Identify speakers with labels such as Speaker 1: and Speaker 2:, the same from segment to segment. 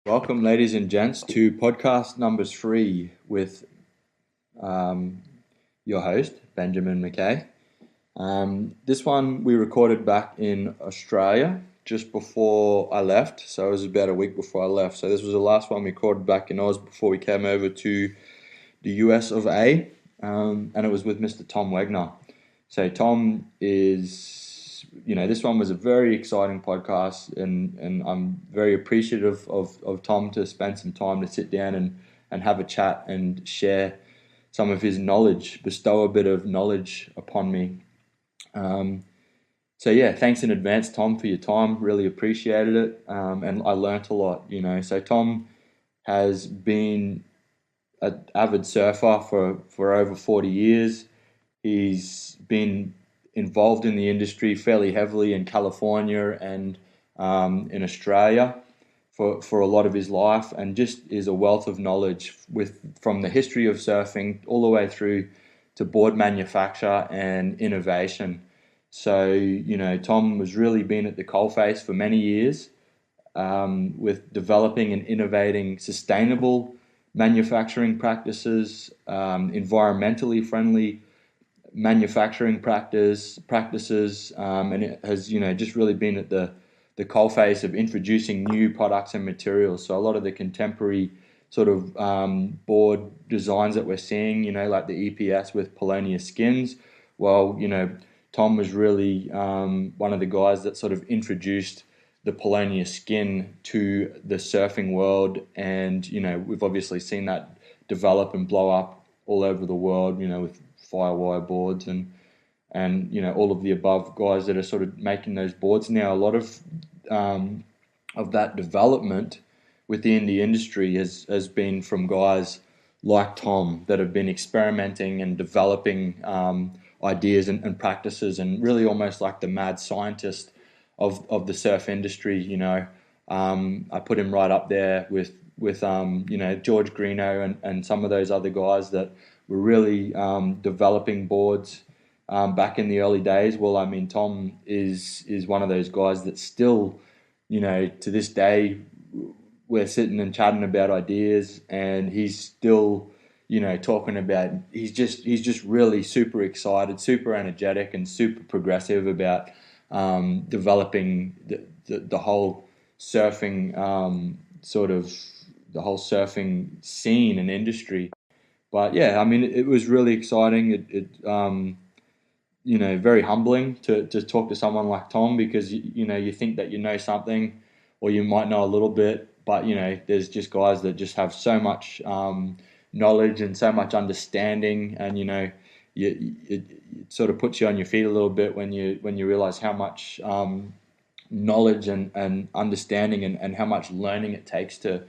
Speaker 1: Welcome, ladies and gents, to podcast number 3 with your host, Benjamin McKay. This one we recorded back in Australia just before I left, so it was about a week before I left. So this was the last one we recorded back in Oz before we came over to the US of A, and it was with Mr. Tom Wegener. So Tom is, this one was a very exciting podcast, and I'm very appreciative of Tom to spend some time to sit down and have a chat and share some of his knowledge, bestow a bit of knowledge upon me. Thanks in advance, Tom, for your time. Really appreciated it, and I learnt a lot. So Tom has been an avid surfer for over 40 years. He's been involved in the industry fairly heavily in California and in Australia for a lot of his life, and just is a wealth of knowledge from the history of surfing all the way through to board manufacture and innovation. So, Tom has really been at the coalface for many years with developing and innovating sustainable manufacturing practices, environmentally friendly manufacturing practices, and it has just really been at the coalface of introducing new products and materials. So a lot of the contemporary sort of board designs that we're seeing, like the EPS with paulownia skins, well, Tom was really one of the guys that sort of introduced the paulownia skin to the surfing world, and we've obviously seen that develop and blow up all over the world, with firewire boards and all of the above guys that are sort of making those boards now. A lot of that development within the industry has been from guys like Tom that have been experimenting and developing ideas and practices, and really almost like the mad scientist of the surf industry. I put him right up there with George Greeno and some of those other guys that were really developing boards back in the early days. Well, I mean, Tom is one of those guys that still, to this day, we're sitting and chatting about ideas, and he's still, talking about. He's just really super excited, super energetic, and super progressive about developing the whole surfing the whole surfing scene and industry. But yeah, I mean, it was really exciting. Very humbling to talk to someone like Tom, because you think that you know something, or you might know a little bit, but there's just guys that just have so much knowledge and so much understanding, and it sort of puts you on your feet a little bit when you realize how much knowledge and understanding and how much learning it takes to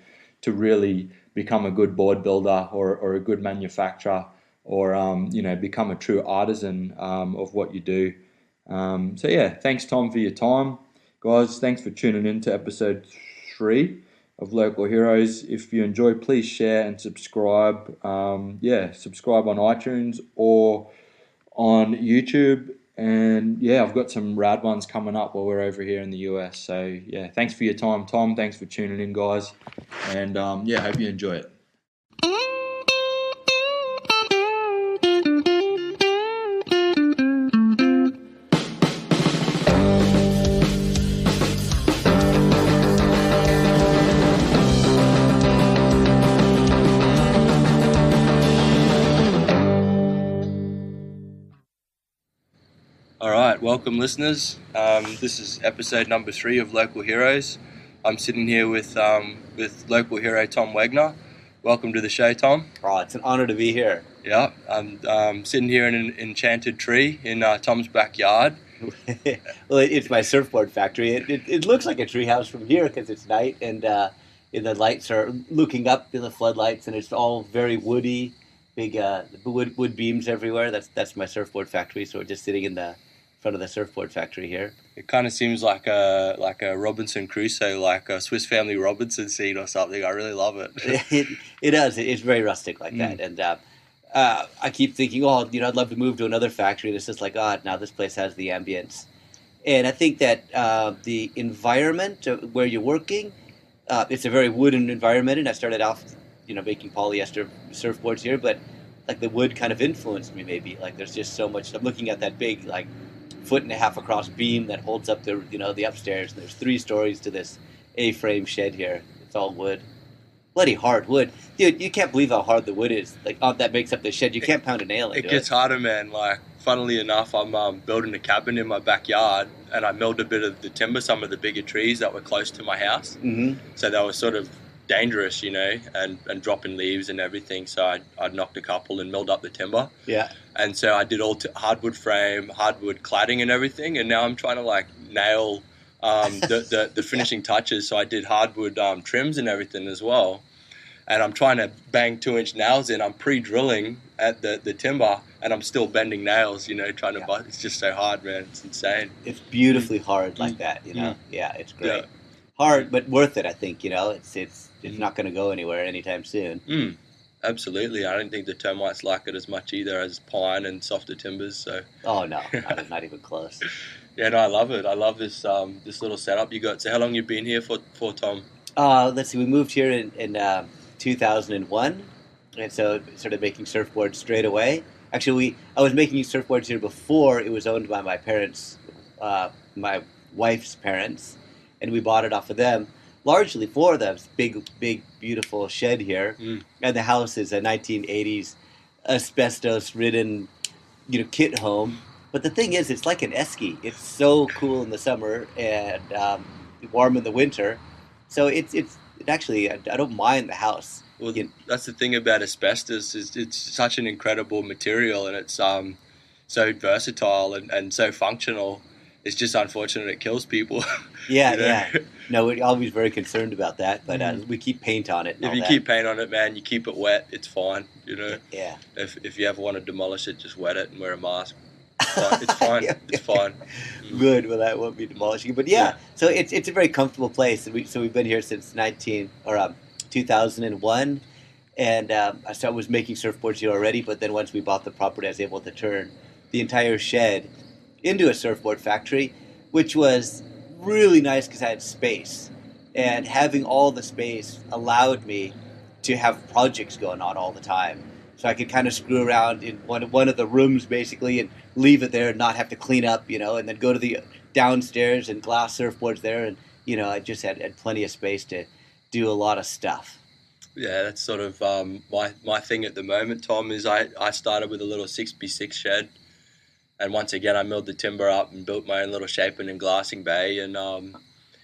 Speaker 1: really become a good board builder or a good manufacturer, or become a true artisan of what you do. Thanks, Tom, for your time. Guys, thanks for tuning in to episode 3 of Local Heroes. If you enjoy, please share and subscribe. Subscribe on iTunes or on YouTube. And I've got some rad ones coming up while we're over here in the US. So thanks for your time, Tom. Thanks for tuning in, guys. And hope you enjoy it. All right, welcome, listeners. This is episode number 3 of Local Heroes. I'm sitting here with local hero Tom Wegener. Welcome to the show, Tom.
Speaker 2: Oh, it's an honor to be here.
Speaker 1: Yeah, I'm sitting here in an enchanted tree in Tom's backyard.
Speaker 2: Well, it's my surfboard factory. It looks like a treehouse from here because it's night, and the lights are looking up in the floodlights, and it's all very woody, big wood beams everywhere. That's my surfboard factory. So we're just sitting in the front of the surfboard factory here.
Speaker 1: It kind of seems like a Robinson Crusoe, like a Swiss Family Robinson scene or something. I really love it.
Speaker 2: It does. It's very rustic like that, and I keep thinking, I'd love to move to another factory. And it's just like, now this place has the ambience. And I think that the environment where you're working It's a very wooden environment, and I started off, making polyester surfboards here, but like the wood kind of influenced me maybe. Like there's just so much. I'm looking at that big, like, 1.5 foot across beam that holds up the upstairs. And there's 3 stories to this A-frame shed here. It's all wood. Bloody hard wood. Dude, you can't believe how hard the wood is. Like, that makes up the shed. You can't pound a nail into
Speaker 1: It gets harder, man. Like, funnily enough, I'm building a cabin in my backyard, and I milled a bit of the timber, some of the bigger trees that were close to my house.
Speaker 2: Mm-hmm.
Speaker 1: So they were sort of dangerous, and dropping leaves and everything. So I'd knocked a couple and milled up the timber.
Speaker 2: Yeah.
Speaker 1: And so I did all hardwood frame, hardwood cladding and everything. And now I'm trying to, like, nail the finishing touches. So I did hardwood trims and everything as well. And I'm trying to bang 2-inch nails in. I'm pre-drilling at the timber, and I'm still bending nails, trying to bust. It's just so hard, man. It's insane.
Speaker 2: It's beautifully hard like that, Yeah, it's great.
Speaker 1: Yeah.
Speaker 2: Hard, but worth it, I think, It's not going to go anywhere anytime soon.
Speaker 1: Absolutely. I don't think the termites like it as much either as pine and softer timbers. So.
Speaker 2: Oh, no, not even close.
Speaker 1: Yeah, no, I love it. I love this this little setup you got. So how long you been here for Tom?
Speaker 2: Let's see, we moved here in 2001, and so started making surfboards straight away. Actually, I was making surfboards here before it was owned by my parents, my wife's parents, and we bought it off of them, largely for them. Big, beautiful shed here, and the house is a 1980s asbestos-ridden, kit home. But the thing is, it's like an esky. It's so cool in the summer and warm in the winter. So it actually, I don't mind the house.
Speaker 1: Well, that's the thing about asbestos is it's such an incredible material, and it's so versatile and so functional. It's just unfortunate it kills people.
Speaker 2: Yeah, yeah. No, we're always very concerned about that, but we keep paint on it.
Speaker 1: If you keep paint on it, man, you keep it wet, it's fine.
Speaker 2: Yeah.
Speaker 1: If you ever want to demolish it, just wet it and wear a mask. It's fine.
Speaker 2: Yeah.
Speaker 1: It's fine.
Speaker 2: Good. Well, that won't be demolishing it. But yeah, so it's a very comfortable place. And we've been here since 2001, and I was making surfboards here already. But then once we bought the property, I was able to turn the entire shed into a surfboard factory, which was really nice because I had space, and having all the space allowed me to have projects going on all the time. So I could kind of screw around in one of the rooms basically and leave it there and not have to clean up, and then go to the downstairs and glass surfboards there. And, I just had plenty of space to do a lot of stuff.
Speaker 1: Yeah, that's sort of my thing at the moment, Tom, is I started with a little 6x6 shed. And once again, I milled the timber up and built my own little shaping and glassing bay. And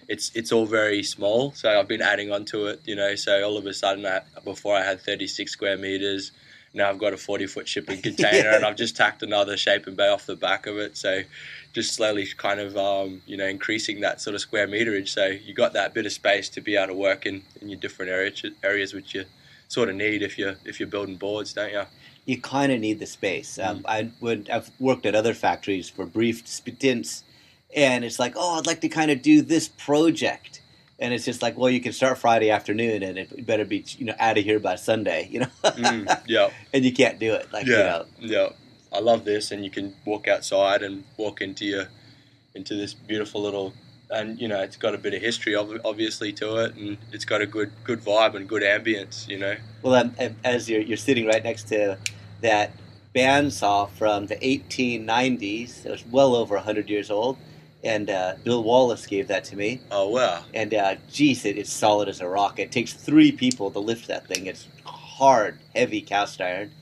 Speaker 1: it's all very small. So I've been adding on to it, So all of a sudden, before I had 36 square meters. Now I've got a 40-foot shipping container, and I've just tacked another shaping bay off the back of it. So just slowly kind of, increasing that sort of square meterage. So you got that bit of space to be able to work in your different areas which you sort of need if you're building boards, don't you?
Speaker 2: You kind of need the space. I've worked at other factories for brief stints, and it's like, I'd like to kind of do this project. And it's just like, well, you can start Friday afternoon, and it better be, out of here by Sunday,
Speaker 1: Yeah.
Speaker 2: And you can't do it,
Speaker 1: Yeah. I love this, and you can walk outside and walk into this beautiful little, and it's got a bit of history obviously to it, and it's got a good vibe and good ambience,
Speaker 2: Well, as you're sitting right next to that bandsaw from the 1890s, it was well over 100 years old. And Bill Wallace gave that to me.
Speaker 1: Oh, wow.
Speaker 2: And, it's solid as a rock. It takes 3 people to lift that thing. It's hard, heavy cast iron.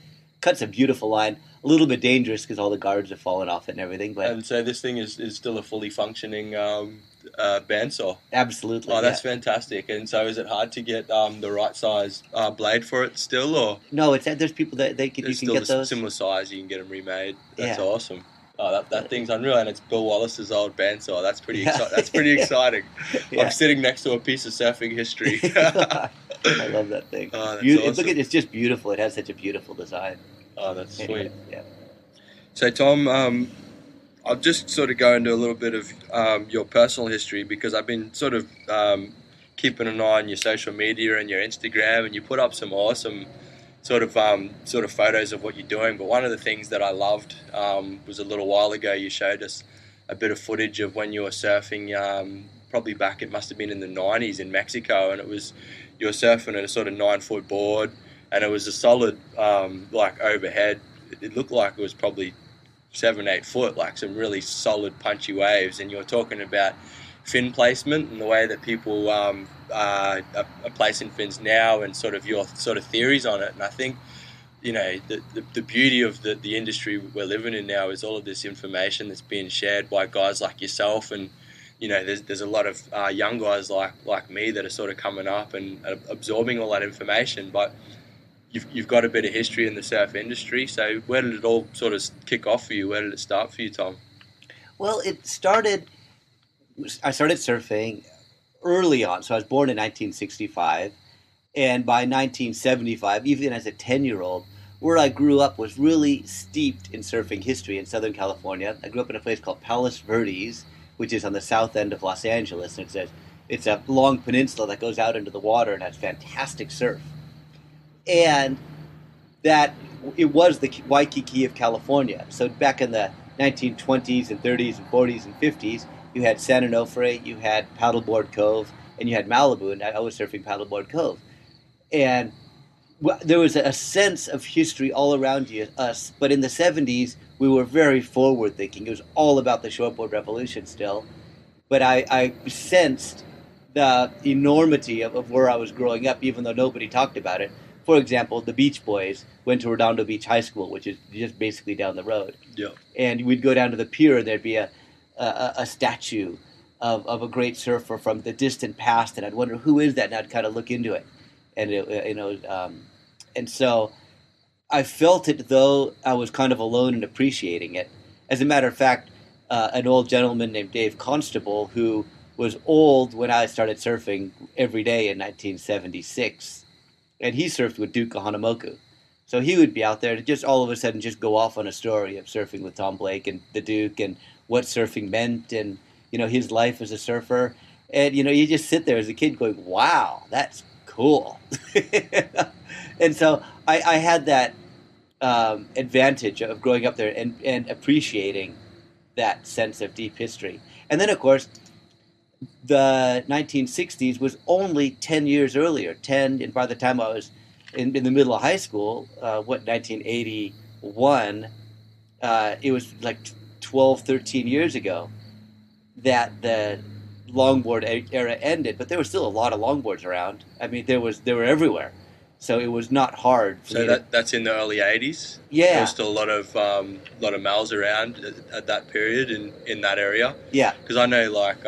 Speaker 2: Cuts a beautiful line. A little bit dangerous because all the guards have fallen off it and everything. And
Speaker 1: so this thing is still a fully functioning bandsaw?
Speaker 2: Absolutely.
Speaker 1: Oh, that's fantastic. And so is it hard to get the right size blade for it still? Or
Speaker 2: no, there's people that you can get those.
Speaker 1: Similar size, you can get them remade. That's awesome. Oh, that thing's unreal, and it's Bill Wallace's old bandsaw. That's pretty exciting. That's pretty exciting. Yeah. I'm sitting next to a piece of surfing history.
Speaker 2: I love that thing.
Speaker 1: Oh, that's awesome.
Speaker 2: Look, it's just beautiful. It has such a beautiful design.
Speaker 1: Oh, that's sweet.
Speaker 2: Yeah.
Speaker 1: So, Tom, I'll just sort of go into a little bit of your personal history, because I've been sort of keeping an eye on your social media and your Instagram, and you put up some awesome sort of photos of what you're doing. But one of the things that I loved was a little while ago you showed us a bit of footage of when you were surfing probably back, it must have been in the 90s in Mexico, and you were surfing at a sort of 9-foot board, and it was a solid, like overhead. It looked like it was probably 7-8 foot, like some really solid punchy waves. And you're talking about fin placement and the way that people are placing fins now, and sort of your sort of theories on it. And I think, you know, the beauty of the industry we're living in now is all of this information that's being shared by guys like yourself. And you know, there's a lot of young guys like me that are sort of coming up and absorbing all that information. But you've got a bit of history in the surf industry. So where did it all sort of kick off for you? Where did it start for you, Tom?
Speaker 2: Well, I started surfing early on. So I was born in 1965. And by 1975, even as a 10-year-old, where I grew up was really steeped in surfing history in Southern California. I grew up in a place called Palos Verdes, which is on the south end of Los Angeles. And it's a long peninsula that goes out into the water and has fantastic surf. And that it was the Waikiki of California. So back in the 1920s and 30s and 40s and 50s, you had San Onofre, you had Paddleboard Cove, and you had Malibu, and I was surfing Paddleboard Cove. And there was a sense of history all around us, but in the 70s, we were very forward-thinking. It was all about the shortboard revolution still. But I sensed the enormity of where I was growing up, even though nobody talked about it. For example, the Beach Boys went to Redondo Beach High School, which is just basically down the road.
Speaker 1: Yeah.
Speaker 2: And we'd go down to the pier, and there'd be a statue of a great surfer from the distant past, and I'd wonder, who is that? And I'd kind of look into it. And, and so I felt it, though I was kind of alone in appreciating it. As a matter of fact, an old gentleman named Dave Constable, who was old when I started surfing every day in 1976, and he surfed with Duke Kahanamoku. So he would be out there to just all of a sudden just go off on a story of surfing with Tom Blake and the Duke and what surfing meant and, you know, his life as a surfer. And, you know, you just sit there as a kid going, wow, that's cool. And so I had that advantage of growing up there and appreciating that sense of deep history. And then, of course, the 1960s was only 10 years earlier. And by the time I was in the middle of high school, 1981, it was like 12, 13 years ago that the longboard era ended. But there was still a lot of longboards around. I mean, they were everywhere. So it was not hard for me.
Speaker 1: So that's in the early 80s?
Speaker 2: Yeah.
Speaker 1: There was still a lot of males around at that period in that area?
Speaker 2: Yeah.
Speaker 1: Because I know, like,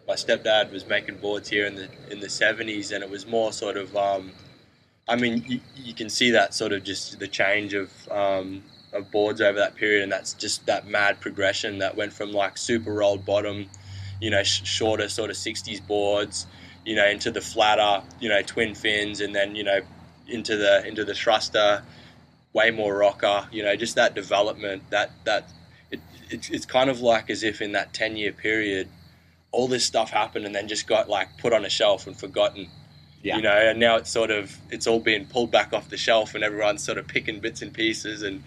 Speaker 1: my stepdad was making boards here in the 70s, and it was more sort of, I mean, you can see that sort of just the change of boards over that period, and that's just that mad progression that went from, like, super rolled bottom, you know, shorter sort of 60s boards, you know, into the flatter, you know, twin fins, and then, you know, into the thruster, way more rocker, you know, just that development, it's kind of like as if in that 10-year period, all this stuff happened and then just got, like, put on a shelf and forgotten. Yeah. You know, and now it's all being pulled back off the shelf, and everyone's sort of picking bits and pieces and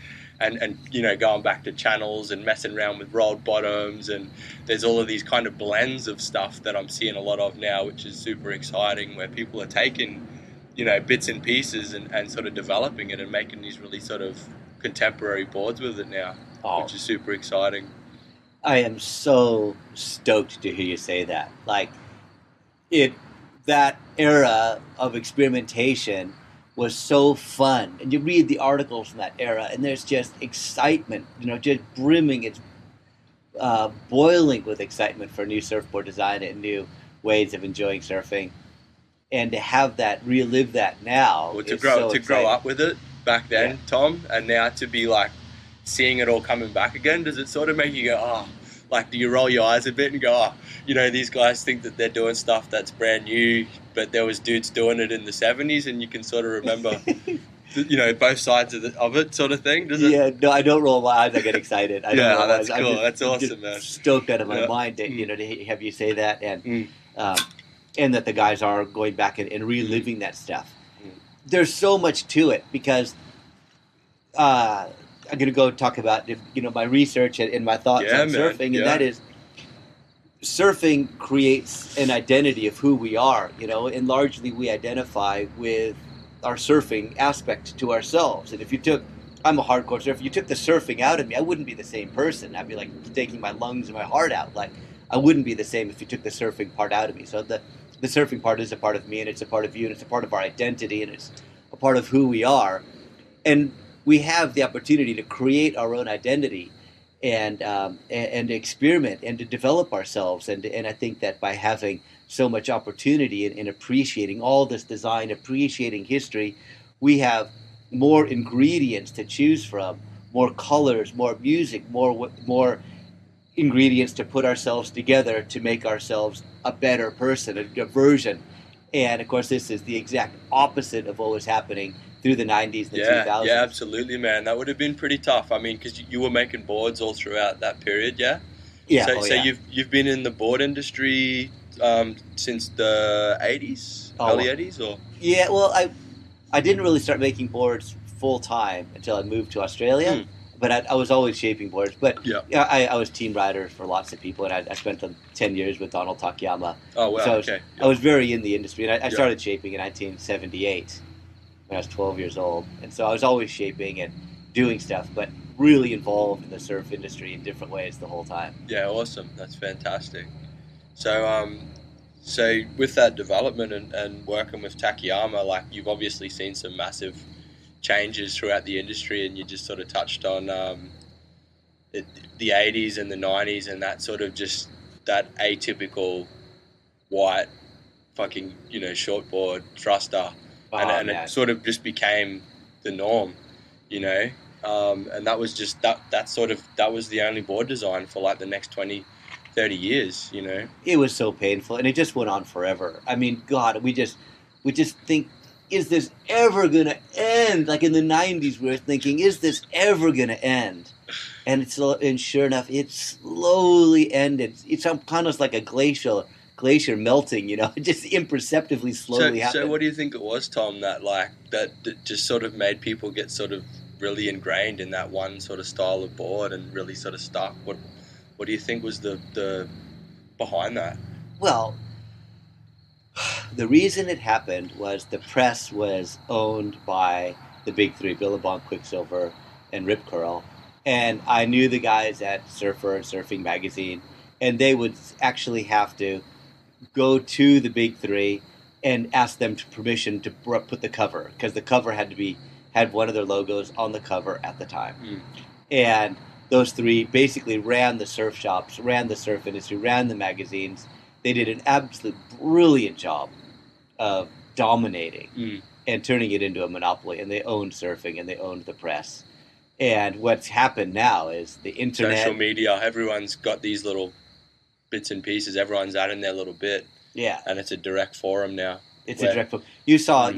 Speaker 1: you know, going back to channels and messing around with rolled bottoms, and there's all of these kind of blends of stuff that I'm seeing a lot of now, which is super exciting, where people are taking, you know, bits and pieces and sort of developing it and making these really sort of contemporary boards with it now, which is super exciting.
Speaker 2: I am so stoked to hear you say that. Like, that era of experimentation was so fun. And you read the articles from that era, and there's just excitement, you know, just brimming. It's boiling with excitement for new surfboard design and new ways of enjoying surfing. And to have that, relive that now.
Speaker 1: Well, to grow up with it back then, yeah. Tom, and now to be, like, seeing it all coming back again, does it sort of make you go, oh, like, do you roll your eyes a bit and go, oh, you know, these guys think that they're doing stuff that's brand new, but there was dudes doing it in the 70s, and you can sort of remember, you know, both sides of it sort of thing, does it?
Speaker 2: Yeah, no, I don't roll my eyes, I get excited.
Speaker 1: That's cool, that's awesome, man.
Speaker 2: Stoked out of my mind to, you know, to have you say that, and that the guys are going back and reliving that stuff. There's so much to it, because I'm going to go talk about, you know, my research and my thoughts on surfing, and that is, surfing creates an identity of who we are, you know, and largely we identify with our surfing aspect to ourselves. And if you took, I'm a hardcore surfer, if you took the surfing out of me, I wouldn't be the same person. I'd be like taking my lungs and my heart out. Like, I wouldn't be the same if you took the surfing part out of me. So the surfing part is a part of me, and it's a part of you, and it's a part of our identity, and it's a part of who we are. And we have the opportunity to create our own identity and experiment and to develop ourselves. And I think that by having so much opportunity in appreciating all this design, appreciating history, we have more ingredients to choose from, more colors, more music, more ingredients to put ourselves together to make ourselves a better person, a version. And of course, this is the exact opposite of what was happening through the 90s and the 2000s.
Speaker 3: Yeah, absolutely, man. That would have been pretty tough. I mean, because you were making boards all throughout that period, yeah?
Speaker 2: Yeah.
Speaker 3: So you've been in the board industry since the 80s, early 80s, or?
Speaker 2: Yeah, well, I didn't really start making boards full time until I moved to Australia. But I was always shaping boards. But
Speaker 3: yeah,
Speaker 2: I was team rider for lots of people, and I spent 10 years with Donald Takayama.
Speaker 3: Oh, wow,
Speaker 2: so
Speaker 3: okay.
Speaker 2: I was very in the industry, and I started shaping in 1978 when I was 12 years old. And so I was always shaping and doing stuff, but really involved in the surf industry in different ways the whole time.
Speaker 3: Yeah, awesome. That's fantastic. So, so with that development and working with Takayama, like, you've obviously seen some massive changes throughout the industry, and you just sort of touched on the 80s and the 90s and that sort of just that atypical white fucking, you know, shortboard thruster, and it sort of just became the norm, you know, and that was just that was the only board design for like the next 20-30 years, you know.
Speaker 2: It was so painful, and it just went on forever. I mean, God, we just think, is this ever going to end? Like in the 90s, we were thinking, is this ever going to end? And sure enough, it slowly ended. It's kind of like a glacier melting, you know, it just imperceptibly slowly happened.
Speaker 3: So what do you think it was, Tom, that just sort of made people get sort of really ingrained in that one sort of style of board and really sort of stuck? What do you think was the behind that?
Speaker 2: Well, the reason it happened was the press was owned by the big three, Billabong, Quicksilver, and Rip Curl. And I knew the guys at Surfer and Surfing Magazine, and they would actually have to go to the big three and ask them permission to put the cover, because the cover had one of their logos on the cover at the time. And those three basically ran the surf shops, ran the surf industry, ran the magazines. They did an absolute brilliant job of dominating and turning it into a monopoly, and they owned surfing and they owned the press. And what's happened now is the internet,
Speaker 3: social media. Everyone's got these little bits and pieces. Everyone's adding their little bit.
Speaker 2: Yeah,
Speaker 3: and it's a direct forum now.
Speaker 2: It's a direct forum. You saw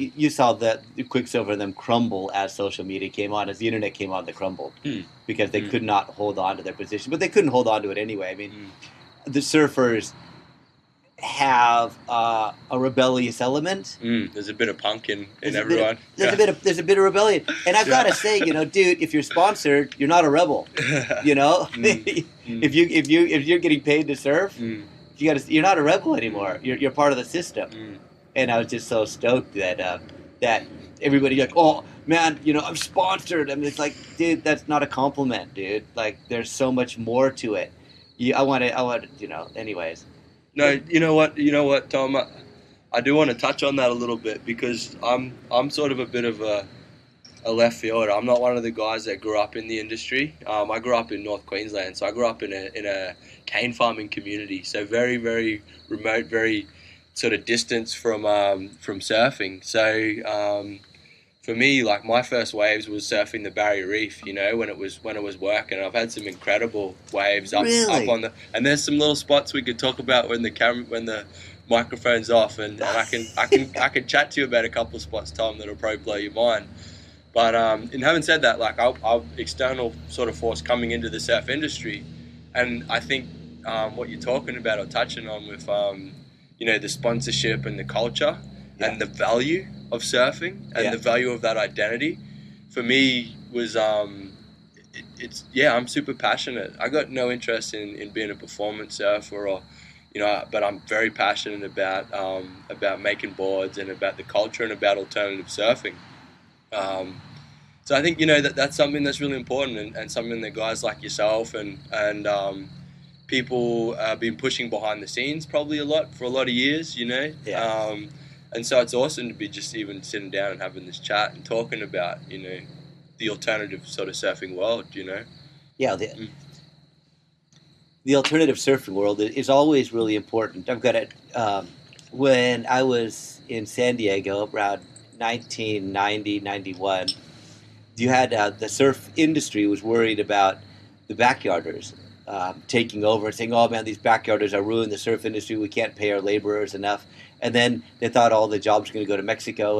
Speaker 2: that Quicksilver and them crumble as social media came on, as the internet came on. They crumbled because they could not hold on to their position, but they couldn't hold on to it anyway. I mean, the surfers have a rebellious element.
Speaker 3: There's a bit of punk in everyone.
Speaker 2: There's a bit of rebellion, and I've got to say, you know, dude, if you're sponsored, you're not a rebel. You know, if you're getting paid to surf, you're not a rebel anymore. You're part of the system. And I was just so stoked that that everybody like, oh man, you know, I'm sponsored. I mean, it's like, dude, that's not a compliment, dude. Like, there's so much more to it. I want to, you know. Anyways.
Speaker 3: No, you know what, Tom? I do want to touch on that a little bit, because I'm sort of a bit of a left fielder. I'm not one of the guys that grew up in the industry. I grew up in North Queensland, so I grew up in a cane farming community, so very, very remote, very sort of distance from surfing. So for me, like, my first waves was surfing the Barrier Reef, you know, when it was working. I've had some incredible waves up on the, and there's some little spots we could talk about when the microphone's off, and I can chat to you about a couple of spots, Tom, that'll probably blow your mind. But in having said that, like, our external sort of force coming into the surf industry, and I think what you're talking about or touching on with you know, the sponsorship and the culture and the value of surfing and the value of that identity, for me was I'm super passionate. I got no interest in being a performance surfer or but I'm very passionate about making boards and about the culture and about alternative surfing. So I think that's something that's really important, and something that guys like yourself and people have been pushing behind the scenes probably for a lot of years.
Speaker 2: Yeah.
Speaker 3: And so it's awesome to be just even sitting down and having this chat and talking about the alternative sort of surfing world.
Speaker 2: Yeah. The alternative surfing world is always really important. I've got it. When I was in San Diego around 1990, 91, you had the surf industry was worried about the backyarders taking over and saying, "Oh man, these backyarders are ruining the surf industry. We can't pay our laborers enough." And then they thought all the jobs were going to go to Mexico,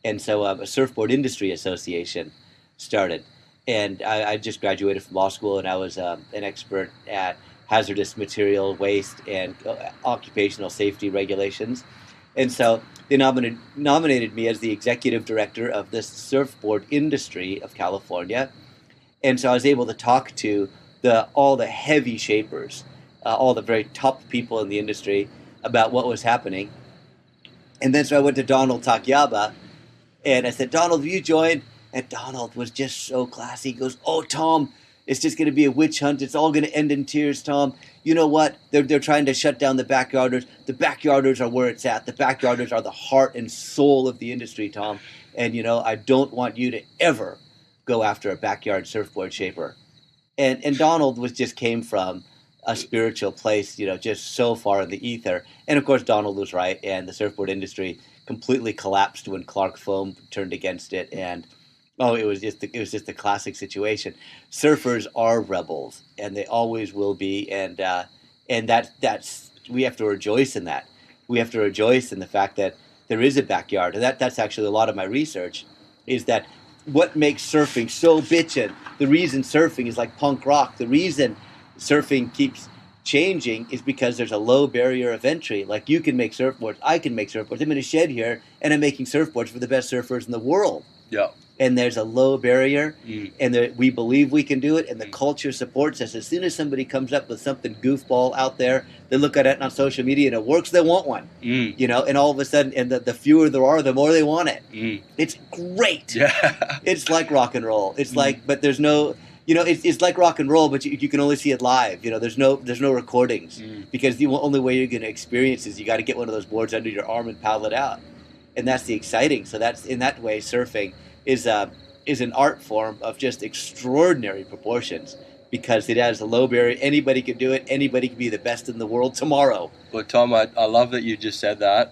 Speaker 2: and so a surfboard industry association started. And I just graduated from law school, and I was an expert at hazardous material waste and occupational safety regulations. And so they nominated me as the executive director of the surfboard industry of California. And so I was able to talk to all the heavy shapers, all the very top people in the industry about what was happening. And then so I went to Donald Takayama, and I said, "Donald, will you join?" And Donald was just so classy. He goes, "Oh, Tom, it's just going to be a witch hunt. It's all going to end in tears, Tom. You know what? They're trying to shut down the backyarders. The backyarders are where it's at. The backyarders are the heart and soul of the industry, Tom. And, I don't want you to ever go after a backyard surfboard shaper." And Donald came from a spiritual place, just so far in the ether. And, of course, Donald was right, and the surfboard industry completely collapsed when Clark Foam turned against it, and it was just a classic situation. Surfers are rebels, and they always will be, and that's we have to rejoice in that. We have to rejoice in the fact that there is a backyard, and that's actually a lot of my research, is that what makes surfing so bitchin'. The reason surfing is like punk rock. The reason surfing keeps changing is because there's a low barrier of entry. Like, you can make surfboards, I can make surfboards. I'm in a shed here, and I'm making surfboards for the best surfers in the world.
Speaker 3: Yeah.
Speaker 2: And there's a low barrier, and we believe we can do it, and the culture supports us. As soon as somebody comes up with something goofball out there, they look at it on social media and it works, they want one. And all of a sudden, and the fewer there are, the more they want it. It's great.
Speaker 3: Yeah.
Speaker 2: It's like rock and roll. It's like, but there's no, it's like rock and roll, but you can only see it live. There's no recordings, because the only way you're going to experience is you got to get one of those boards under your arm and paddle it out. And that's the exciting. So that's, in that way, surfing is an art form of just extraordinary proportions, because it has a low barrier. Anybody can do it. Anybody can be the best in the world tomorrow.
Speaker 3: Well, Tom, I love that you just said that.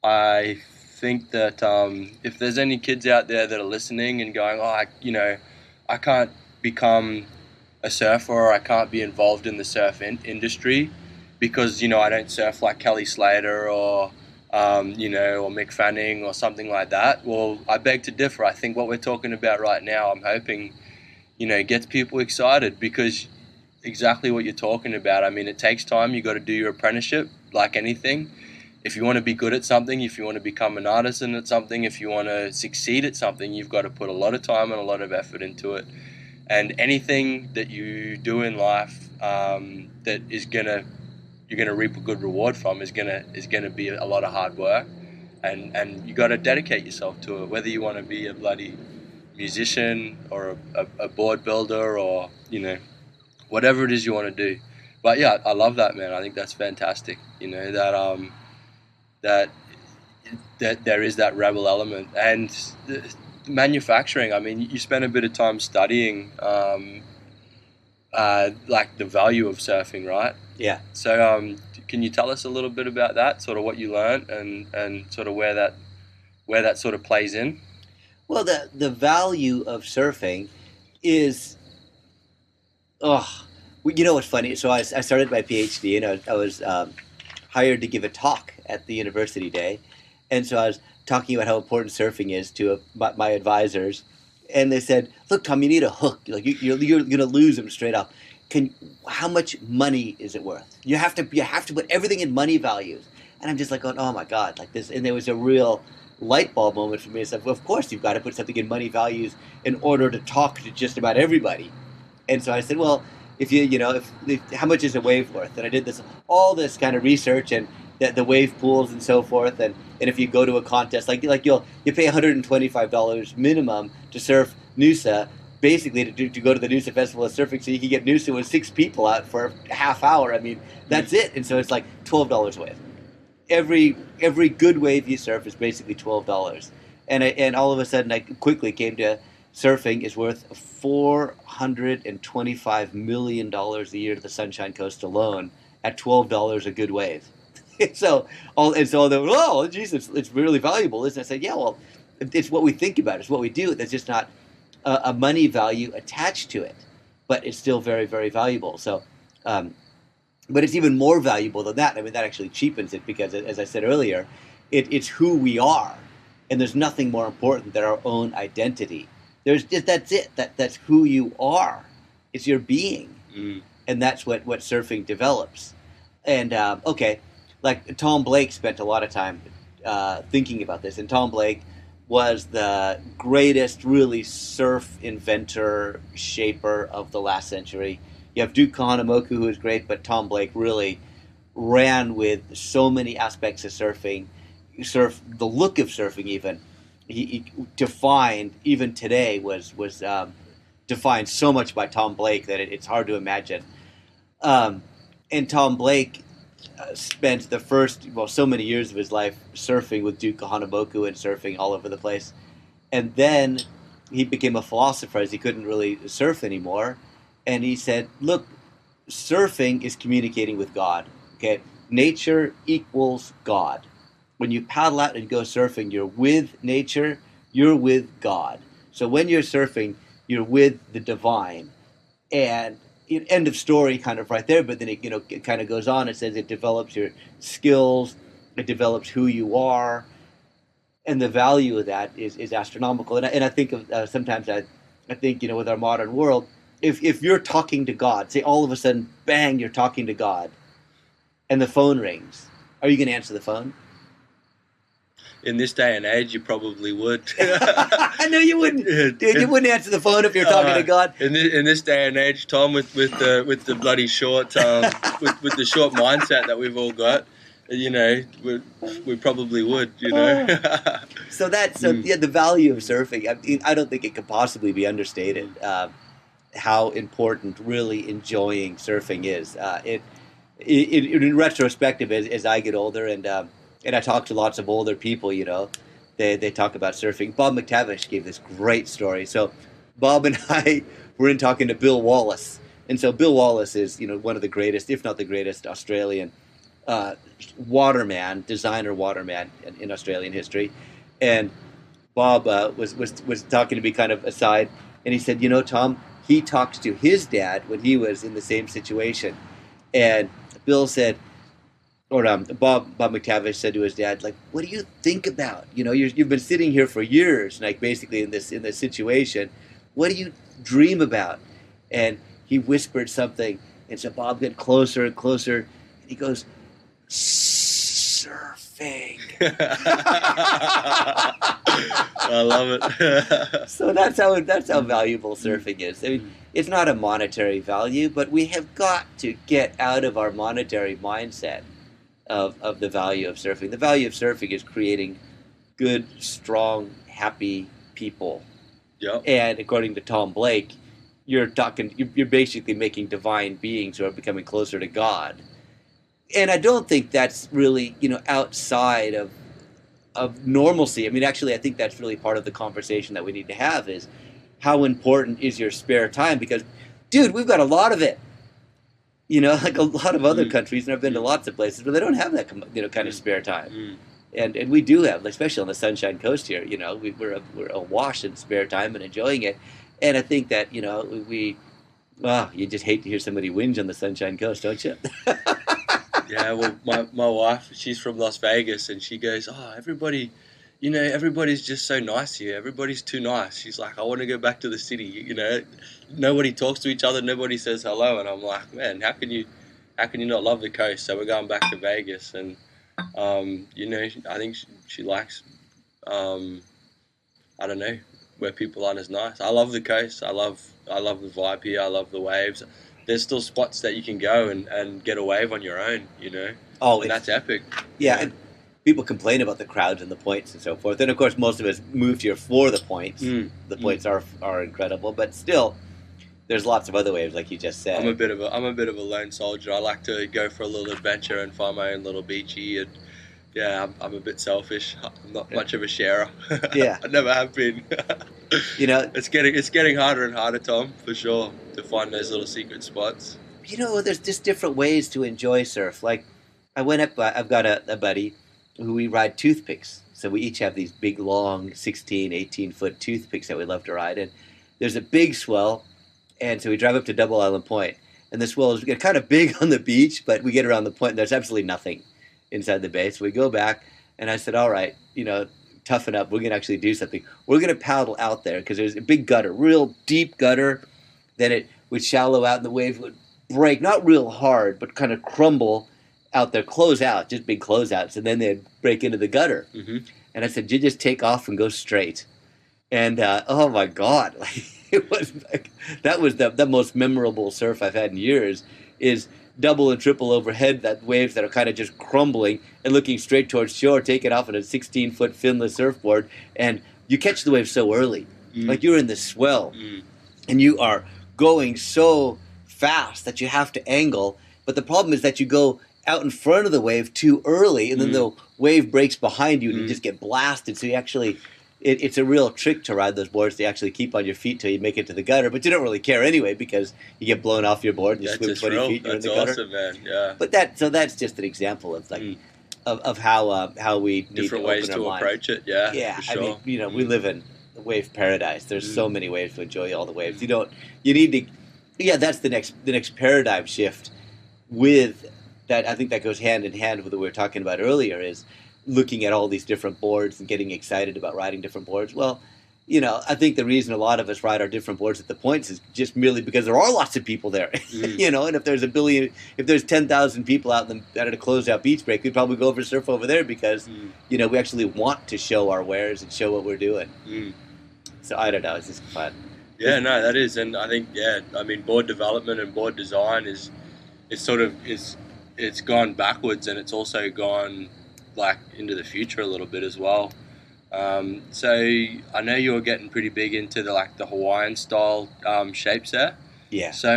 Speaker 3: I think that if there's any kids out there that are listening and going, I can't become a surfer, or I can't be involved in the surf industry because, I don't surf like Kelly Slater or Mick Fanning or something like that. Well, I beg to differ. I think what we're talking about right now, I'm hoping, gets people excited, because exactly what you're talking about. I mean, it takes time. You got to do your apprenticeship like anything. If you want to be good at something, if you want to become an artisan at something, if you want to succeed at something, you've got to put a lot of time and a lot of effort into it. And anything that you do in life that you're gonna reap a good reward from is gonna be a lot of hard work, and you got to dedicate yourself to it, whether you want to be a bloody musician or a board builder, or whatever it is you want to do. But yeah, I love that, man. I think that's fantastic. That there is that rebel element, and the manufacturing. I mean, you spend a bit of time studying like the value of surfing, right?
Speaker 2: Yeah.
Speaker 3: So can you tell us a little bit about that, sort of what you learned and sort of where that sort of plays in?
Speaker 2: Well, the value of surfing is, what's funny? So I started my PhD, and I was hired to give a talk at the university day, and so I was talking about how important surfing is to my advisors, and they said, "Look, Tom, you need a hook. Like you're going to lose them straight up. How much money is it worth? You have to put everything in money values." And I'm just like, oh my God, like this. And there was a real light bulb moment for me. It's like, well, of course you've got to put something in money values in order to talk to just about everybody. And so I said, well, if how much is a wave worth? And I did all this kind of research and the wave pools and so forth. And if you go to a contest, like you pay $125 minimum to surf Noosa, basically to go to the Noosa Festival of Surfing, so you can get Noosa with 6 people out for a half hour. I mean, that's it. And so it's like $12 a wave. Every good wave you surf is basically $12. And all of a sudden, I quickly came to surfing is worth $425 million a year to the Sunshine Coast alone at $12 a good wave. So they oh, geez, it's really valuable, isn't it? I said, yeah, well, it's what we think about, it's what we do. There's just not a money value attached to it, but it's still very, very valuable. So, but it's even more valuable than that. I mean, that actually cheapens it because, as I said earlier, it's who we are, and there's nothing more important than our own identity. That's it. That's who you are. It's your being, and that's what surfing develops. And like Tom Blake spent a lot of time thinking about this, and Tom Blake was the greatest, really, surf inventor, shaper of the last century. You have Duke Kahanamoku, who is great, but Tom Blake really ran with so many aspects of surfing, the look of surfing even. He defined, even today, was defined so much by Tom Blake that it's hard to imagine. And Tom Blake spent the first, so many years of his life surfing with Duke Kahanamoku and surfing all over the place. And then he became a philosopher as he couldn't really surf anymore. And he said, look, surfing is communicating with God. Okay, nature equals God. When you paddle out and go surfing, you're with nature, you're with God. So when you're surfing, you're with the divine. And end of story kind of right there, but then it kind of goes on. It says it develops your skills, it develops who you are, and the value of that is astronomical. And I think of sometimes I think, with our modern world, if you're talking to God, say all of a sudden, bang, you're talking to God, and the phone rings, are you going to answer the phone?
Speaker 3: In this day and age, you probably would.
Speaker 2: I know you wouldn't, dude. You wouldn't answer the phone if you're talking to God.
Speaker 3: In this day and age, Tom, with the bloody short, with the short mindset that we've all got, we probably would.
Speaker 2: So the value of surfing. I don't think it could possibly be understated. How important really enjoying surfing is. In retrospective, as I get older and I talk to lots of older people, they talk about surfing. Bob McTavish gave this great story. So Bob and I were in talking to Bill Wallace. And so Bill Wallace is, one of the greatest, if not the greatest, Australian designer waterman in Australian history. And Bob was talking to me kind of aside, and he said, Tom, he talks to his dad when he was in the same situation. And Bill said, or Bob McTavish said to his dad, like, what do you think about? You've been sitting here for years, like basically in this situation. What do you dream about? And he whispered something, and so Bob got closer and closer, and he goes, surfing.
Speaker 3: I love it.
Speaker 2: So that's how valuable surfing is. I mean, it's not a monetary value, but we have got to get out of our monetary mindset of the value of surfing. The value of surfing is creating good, strong, happy people.
Speaker 3: Yep.
Speaker 2: And according to Tom Blake, you're basically making divine beings who are becoming closer to God. And I don't think that's really, outside of normalcy. I mean, actually, I think that's really part of the conversation that we need to have is how important is your spare time? Because, dude, we've got a lot of it. Like a lot of other countries, and I've been to lots of places where they don't have that, kind of spare time. And we do have, especially on the Sunshine Coast here, we're awash in spare time and enjoying it. And I think that, you just hate to hear somebody whinge on the Sunshine Coast, don't you?
Speaker 3: Yeah, well, my wife, she's from Las Vegas, and she goes, everybody, everybody's just so nice here. Everybody's too nice. She's like, I want to go back to the city. Nobody talks to each other. Nobody says hello. And I'm like, man, how can you not love the coast? So we're going back to Vegas, and I think she likes, I don't know, where people aren't as nice. I love the coast. I love the vibe here. I love the waves. there's still spots that you can go and get a wave on your own, you know.
Speaker 2: Oh,
Speaker 3: and that's epic.
Speaker 2: Yeah, and people complain about the crowds and the points and so forth. And of course, most of us moved here for the points. The points are incredible, but still, there's lots of other waves, like you just said.
Speaker 3: I'm a bit of a lone soldier. I like to go for a little adventure and find my own little beachy. And yeah, I'm a bit selfish. I'm not much of a sharer.
Speaker 2: Yeah,
Speaker 3: I never have been.
Speaker 2: You know,
Speaker 3: it's getting harder and harder, Tom, for sure, to find those little secret spots.
Speaker 2: You know, there's just different ways to enjoy surf. Like, I went up. I've got a buddy who we ride toothpicks. So we each have these big, long, 16, 18-foot toothpicks that we love to ride. And there's a big swell, and so we drive up to Double Island Point. And the swell is kind of big on the beach, but we get around the point, and there's absolutely nothing inside the bay. So we go back, and I said, all right, you know, toughen up. We're going to actually do something. We're going to paddle out there because there's a big gutter, real deep gutter. Then it would shallow out, and the wave would break, not real hard, but kind of crumble out there, close out, just big closeouts, and then they'd break into the gutter. And I said, you just take off and go straight. And oh my God, like, it was like, that was the most memorable surf I've had in years, is double and triple overhead, that waves that are kind of just crumbling and looking straight towards shore, taking off on a 16-foot finless surfboard, and you catch the wave so early. Like, you're in the swell, and you are going so fast that you have to angle, but the problem is that you go out in front of the wave too early, and then the wave breaks behind you, and you just get blasted. So you actually, it's a real trick to ride those boards to actually keep on your feet till you make it to the gutter, but you don't really care anyway because you get blown off your board and you swim 20 feet, you're in the gutter.
Speaker 3: That's awesome, man. Yeah.
Speaker 2: But that's just an example of like of how we need
Speaker 3: different
Speaker 2: to
Speaker 3: ways
Speaker 2: open
Speaker 3: to
Speaker 2: our
Speaker 3: approach it. Yeah,
Speaker 2: yeah,
Speaker 3: for sure.
Speaker 2: I mean, you know, we live in the wave paradise. There's so many ways to enjoy all the waves. You need to. Yeah, that's the next paradigm shift with that. I think that goes hand in hand with what we were talking about earlier, is looking at all these different boards and getting excited about riding different boards. Well, you know, I think the reason a lot of us ride our different boards at the points is just merely because there are lots of people there. You know, and if there's 10,000 people out at a closed-out beach break, we'd probably go over surf over there because, you know, we actually want to show our wares and show what we're doing. So I don't know, it's just fun.
Speaker 3: Yeah, no, that is, and I think, I mean, board development and board design it's gone backwards, and it's also gone like into the future a little bit as well. So I know you're getting pretty big into the Hawaiian style shapes there. Yeah. So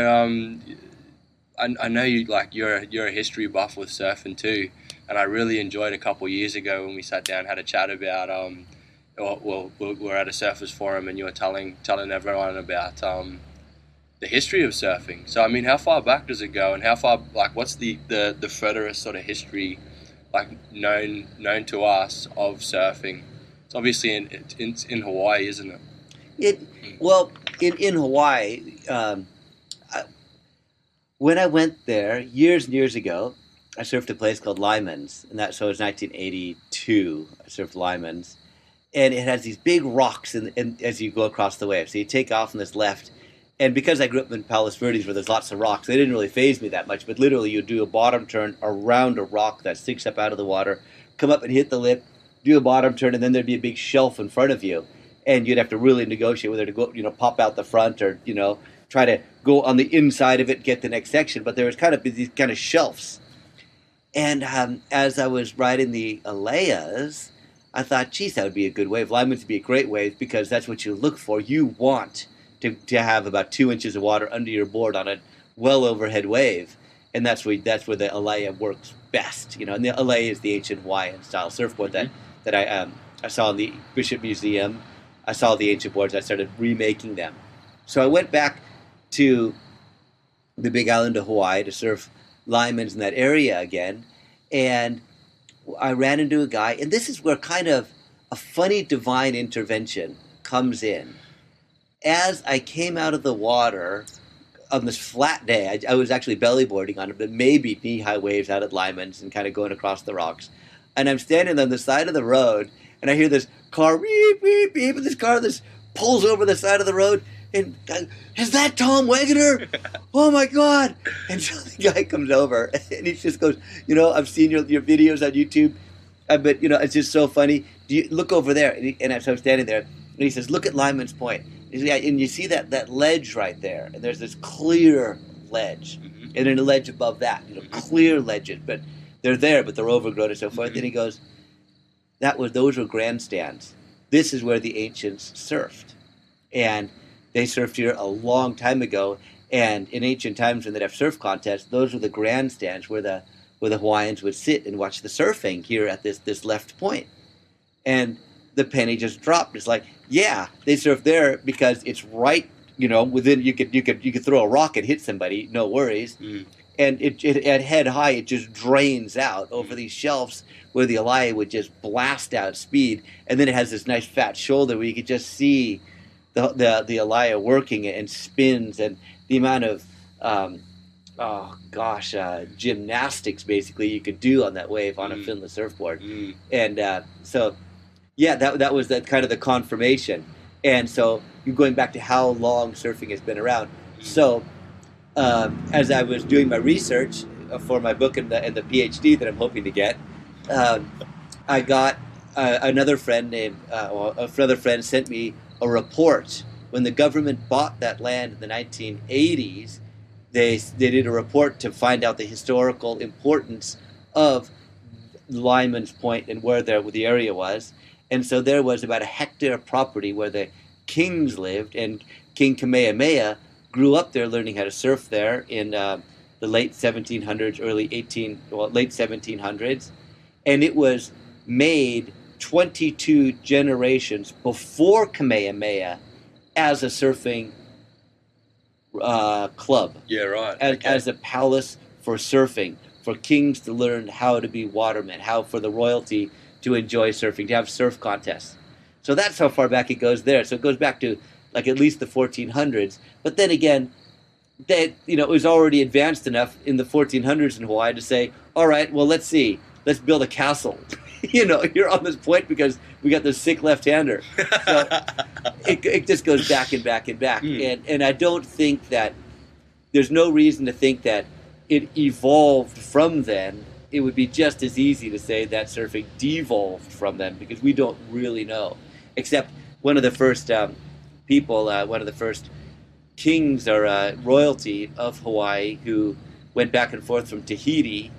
Speaker 3: I know you're a history buff with surfing too, and I really enjoyed a couple of years ago when we sat down and had a chat about we're at a surfers forum, and you were telling everyone about the history of surfing. So I mean, how far back does it go, and how far, like, what's the furthest sort of history like known to us of surfing? It's obviously in Hawaii, isn't it?
Speaker 2: In Hawaii, when I went there years and years ago, I surfed a place called Lyman's, and so it was 1982. I surfed Lyman's. And it has these big rocks as you go across the wave. So you take off on this left. And because I grew up in Palos Verdes where there's lots of rocks, they didn't really faze me that much. But literally you do a bottom turn around a rock that sticks up out of the water, come up and hit the lip, do a bottom turn, and then there'd be a big shelf in front of you. And you'd have to really negotiate whether to go, you know, pop out the front or, you know, try to go on the inside of it, get the next section. But there was kind of these kind of shelves. And as I was riding the alaias, I thought, geez, that would be a good wave. Lyman's would be a great wave because that's what you look for. You want to have about 2 inches of water under your board on a well overhead wave, and that's where the alaia works best. You know, and the alaia is the ancient Hawaiian style surfboard that I saw in the Bishop Museum. I saw the ancient boards. I started remaking them. So I went back to the Big Island of Hawaii to surf Lyman's in that area again, and I ran into a guy, and this is where kind of a funny divine intervention comes in. As I came out of the water on this flat day, I was actually bellyboarding on it, but maybe knee-high waves out at Lyman's and kind of going across the rocks. And I'm standing on the side of the road, and I hear this car, beep, beep, beep, and this car pulls over the side of the road, and is that Tom Wegener? Oh my God! And so the guy comes over, and he just goes, you know, I've seen your videos on YouTube, but you know, it's just so funny. Do you look over there? And so I'm standing there, and he says, look at Lyman's Point. He says, yeah, and you see that ledge right there, and there's this clear ledge,
Speaker 3: Mm-hmm.
Speaker 2: and then a ledge above that, clear ledges, but they're there, but they're overgrown and so forth.
Speaker 3: Mm-hmm.
Speaker 2: And he goes, those were grandstands. This is where the ancients surfed, and they surfed here a long time ago. And in ancient times, when they'd have surf contests, those were the grandstands where the Hawaiians would sit and watch the surfing here at this left point. And the penny just dropped. It's like, yeah, they surf there because it's right, within. You could throw a rock and hit somebody, no worries.
Speaker 3: Mm.
Speaker 2: And it at head high, it just drains out over these shelves where the alaia would just blast out speed, and then it has this nice fat shoulder where you could just see the alaia working and spins, and the amount of gymnastics basically you could do on that wave on a finless surfboard.
Speaker 3: Mm.
Speaker 2: And so yeah, that was that kind of the confirmation. And so you're going back to how long surfing has been around. So as I was doing my research for my book and the PhD that I'm hoping to get, I got another friend sent me a report. When the government bought that land in the 1980s, they did a report to find out the historical importance of Lyman's Point and where the area was. And so there was about a hectare of property where the kings lived, and King Kamehameha grew up there learning how to surf there in the late 1700s, late 1700s. And it was made 22 generations before Kamehameha as a surfing club.
Speaker 3: Yeah, right.
Speaker 2: As a palace for surfing, for kings to learn how to be watermen, how for the royalty to enjoy surfing, to have surf contests. So that's how far back it goes there. So it goes back to like at least the 1400s. But then again, it was already advanced enough in the 1400s in Hawaii to say, all right, well, let's build a castle. You're on this point because we got this sick left-hander. So it just goes back and back and back. And I don't think that there's no reason to think that it evolved from then. It would be just as easy to say that surfing devolved from them, because we don't really know. Except one of the first one of the first kings or royalty of Hawaii who went back and forth from Tahiti.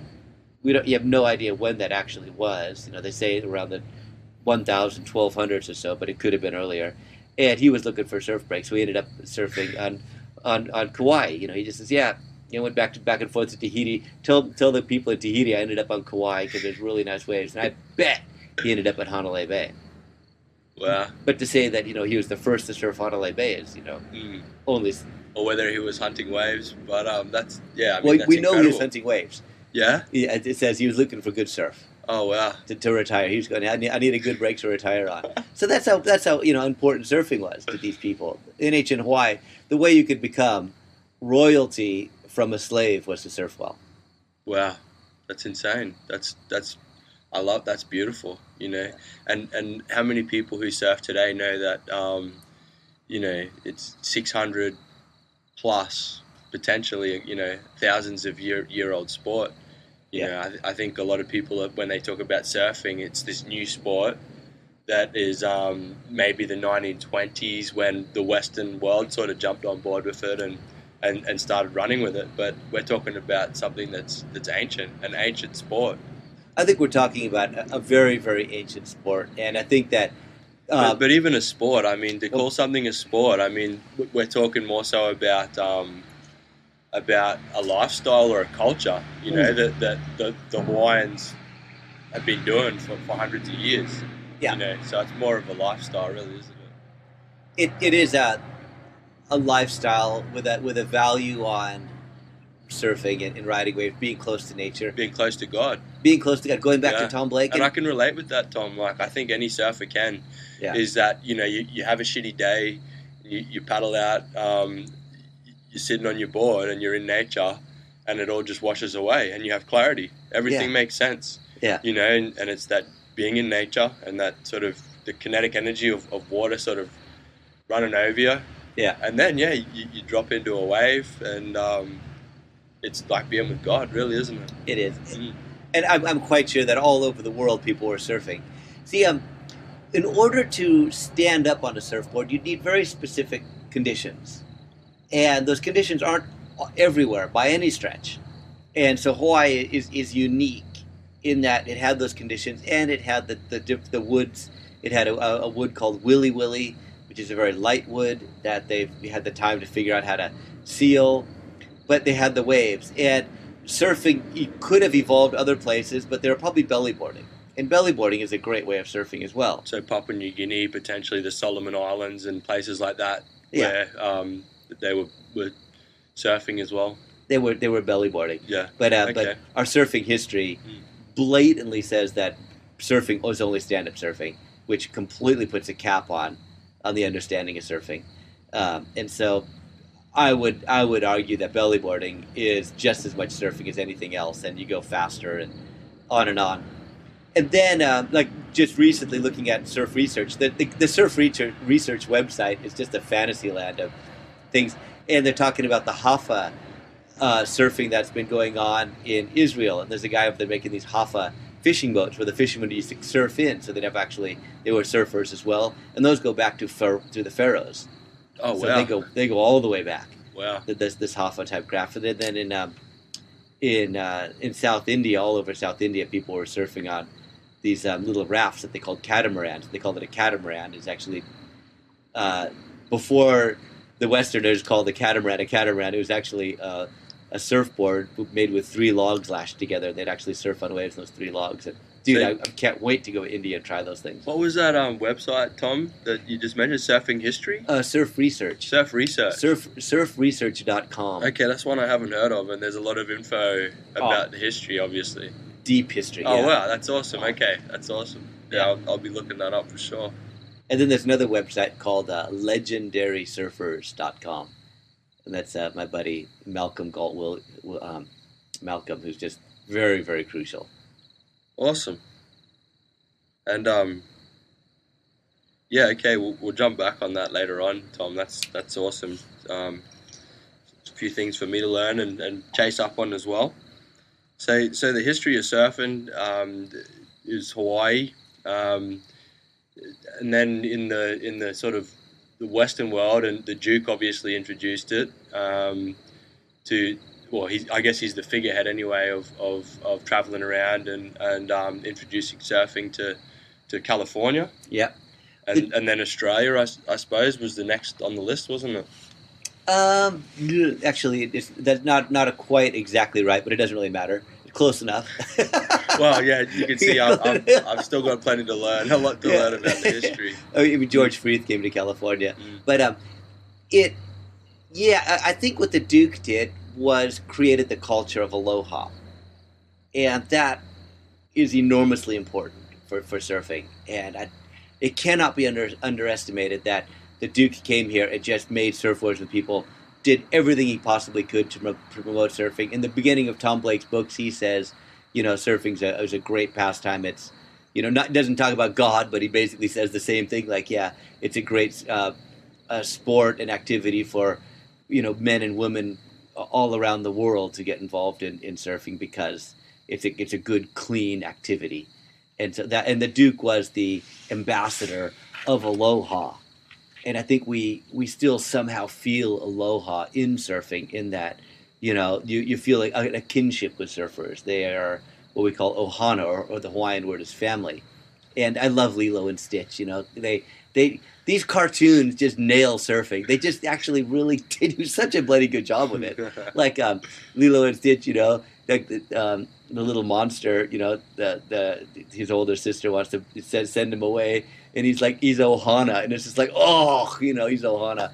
Speaker 2: You have no idea when that actually was. They say around the 1,000, 1200s or so, but it could have been earlier. And he was looking for surf breaks, so he ended up surfing on Kauai. He just says, yeah. Went back and forth to Tahiti. Tell the people in Tahiti I ended up on Kauai because there's really nice waves. And I bet he ended up at Hanalei Bay.
Speaker 3: Wow.
Speaker 2: But to say that, he was the first to surf Hanalei Bay is, only...
Speaker 3: Or whether he was hunting waves. But that's, yeah,
Speaker 2: well,
Speaker 3: that's
Speaker 2: we know
Speaker 3: incredible.
Speaker 2: he was hunting waves.
Speaker 3: Yeah?
Speaker 2: Yeah, it says he was looking for good surf.
Speaker 3: Oh, wow.
Speaker 2: To retire. He was going, I need a good break to retire on. So that's how important surfing was to these people. In ancient Hawaii, the way you could become royalty from a slave was to surf well.
Speaker 3: Wow, that's insane. That's beautiful. And how many people who surf today know that it's 600 plus potentially thousands of year old sport. I think a lot of people, when they talk about surfing, it's this new sport that is maybe the 1920s when the Western world sort of jumped on board with it and started running with it. But we're talking about something that's ancient, an ancient sport.
Speaker 2: I think we're talking about a very, very ancient sport. And I think that...
Speaker 3: but even a sport, to call something a sport, we're talking more so about a lifestyle or a culture, that the Hawaiians have been doing for hundreds of years.
Speaker 2: Yeah.
Speaker 3: So it's more of a lifestyle, really, isn't it?
Speaker 2: It is a lifestyle with a value on surfing and riding waves, being close to nature,
Speaker 3: being close to God,
Speaker 2: going back to Tom Blake.
Speaker 3: And I can relate with that, Tom. Like, I think any surfer can. Is that you have a shitty day, you paddle out, you're sitting on your board and you're in nature, and it all just washes away, and you have clarity. Everything makes sense. And it's that being in nature and that sort of the kinetic energy of water sort of running over you.
Speaker 2: Yeah.
Speaker 3: And then, you drop into a wave, and it's like being with God, really, isn't it?
Speaker 2: It is. And I'm quite sure that all over the world people were surfing. See, in order to stand up on a surfboard, you need very specific conditions. And those conditions aren't everywhere by any stretch. And so Hawaii is unique in that it had those conditions, and it had the woods. It had a wood called Willy Willy, which is a very light wood that they had the time to figure out how to seal, but they had the waves. And surfing could have evolved other places, but they were probably bellyboarding. And bellyboarding is a great way of surfing as well.
Speaker 3: So Papua New Guinea, potentially the Solomon Islands and places like that,
Speaker 2: Yeah.
Speaker 3: where they were surfing as well.
Speaker 2: They were bellyboarding.
Speaker 3: Yeah.
Speaker 2: But
Speaker 3: Okay.
Speaker 2: our surfing history blatantly says that surfing was only stand-up surfing, which completely puts a cap on the understanding of surfing. And so I would argue that bellyboarding is just as much surfing as anything else, and you go faster and on and on. And then, like just recently looking at surf research, the surf research website is just a fantasy land of things. And they're talking about the Hafa surfing that's been going on in Israel. And there's a guy up there making these Hafa fishing boats where the fishermen used to surf in. So they were surfers as well. And those go back to the pharaohs.
Speaker 3: Oh,
Speaker 2: So
Speaker 3: wow.
Speaker 2: they go all the way back.
Speaker 3: Wow.
Speaker 2: This Hafa type craft. And then in South India, all over South India, people were surfing on these little rafts that they called catamarans. They called it a catamaran. It's actually before the Westerners called the catamaran a catamaran. It was actually a surfboard made with 3 logs lashed together. They'd actually surf on waves on those 3 logs. And dude,
Speaker 3: So-
Speaker 2: I can't wait to go to India and try those things.
Speaker 3: What was that website, Tom, that you just mentioned? Surfing History?
Speaker 2: Surf research.
Speaker 3: Surf Research.
Speaker 2: Surfresearch.com.
Speaker 3: Okay, that's one I haven't heard of, and there's a lot of info about the history, obviously.
Speaker 2: Deep history.
Speaker 3: Oh,
Speaker 2: yeah.
Speaker 3: wow, that's awesome. Okay, that's awesome. Yeah, I'll be looking that up for sure.
Speaker 2: And then there's another website called legendarysurfers.com. And that's my buddy Malcolm Galtwill, Malcolm, who's just very, very crucial.
Speaker 3: Awesome. And yeah, okay, we'll jump back on that later on, Tom. That's awesome. A few things for me to learn and chase up on as well. So the history of surfing is Hawaii, and then in the sort of the Western world, and the Duke obviously introduced it to. Well, I guess he's the figurehead anyway of traveling around and introducing surfing to California.
Speaker 2: Yeah.
Speaker 3: And then Australia, I suppose, was the next on the list, wasn't it?
Speaker 2: Actually, that's not quite exactly right, but it doesn't really matter. Close enough.
Speaker 3: Well, yeah, you can see I've still got plenty to learn. A lot to learn about the history.
Speaker 2: I mean, George Freeth came to California, but I think what the Duke did was created the culture of aloha, and that is enormously important for surfing. And it cannot be underestimated that the Duke came here and just made surfboards with people, did everything he possibly could to promote surfing. In the beginning of Tom Blake's books, he says, surfing is a great pastime. It's, doesn't talk about God, but he basically says the same thing. Like, it's a great sport and activity for, men and women all around the world to get involved in surfing because it's a good, clean activity. And so and the Duke was the ambassador of aloha. And I think we still somehow feel aloha in surfing, in that, you feel like a kinship with surfers. They are what we call ohana, or the Hawaiian word is family. And I love Lilo and Stitch. These cartoons just nail surfing. They just actually really do such a bloody good job with it. Like Lilo and Stitch, the little monster, his older sister wants to send him away, and he's like, he's ohana, and it's just like, he's ohana,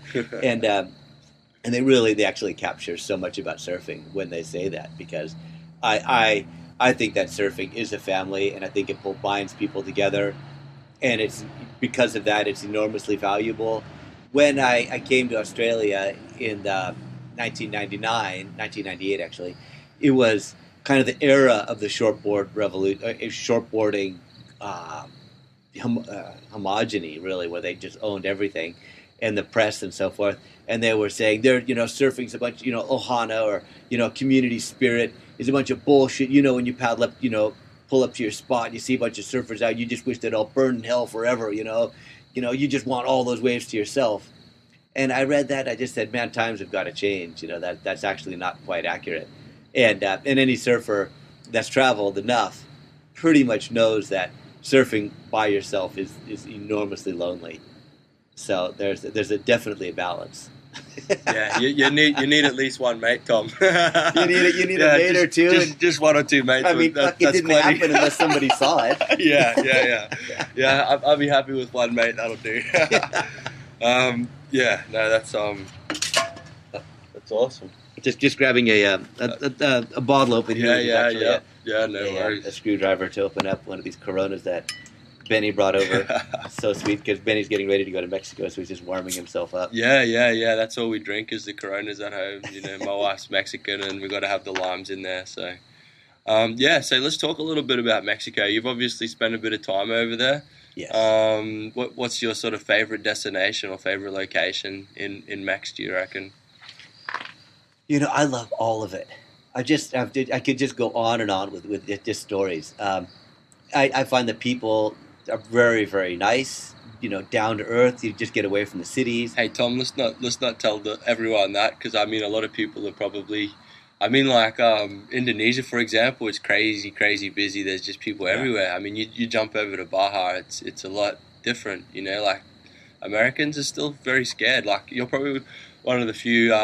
Speaker 2: and they actually capture so much about surfing when they say that, because I think that surfing is a family, and I think it binds people together, and it's because of that it's enormously valuable. When I came to Australia in 1998 actually, it was kind of the era of the shortboard revolution, shortboarding homogeny, really, where they just owned everything, and the press and so forth. And they were saying surfing's a bunch, ohana, or community spirit is a bunch of bullshit. When you paddle up, pull up to your spot, and you see a bunch of surfers out, you just wish they'd all burn in hell forever. You just want all those waves to yourself. And I read that, I just said, man, times have got to change. That's actually not quite accurate. And any surfer that's traveled enough pretty much knows that surfing by yourself is enormously lonely. So there's definitely a balance.
Speaker 3: Yeah, you need at least one mate, Tom.
Speaker 2: You need a mate or two.
Speaker 3: Just one or two mates.
Speaker 2: I mean, it didn't happen unless somebody saw it.
Speaker 3: Yeah. I'll be happy with one mate. That'll do. That's awesome.
Speaker 2: Just grabbing a bottle opener here.
Speaker 3: No worries.
Speaker 2: A screwdriver to open up one of these Coronas that Benny brought over. So sweet, because Benny's getting ready to go to Mexico, so he's just warming himself up.
Speaker 3: Yeah. That's all we drink is the Coronas at home. My wife's Mexican, and we got to have the limes in there. So, so let's talk a little bit about Mexico. You've obviously spent a bit of time over there.
Speaker 2: Yes.
Speaker 3: What's your sort of favorite destination or favorite location in Mex, do you reckon?
Speaker 2: I love all of it. I could just go on and on with just stories. I find that people are very, very nice, down to earth. You just get away from the cities.
Speaker 3: Hey Tom, let's not tell everyone that, because a lot of people are probably, Indonesia, for example, it's crazy busy. There's just people everywhere. You jump over to Baja, it's a lot different. Americans are still very scared. You're probably one of the few.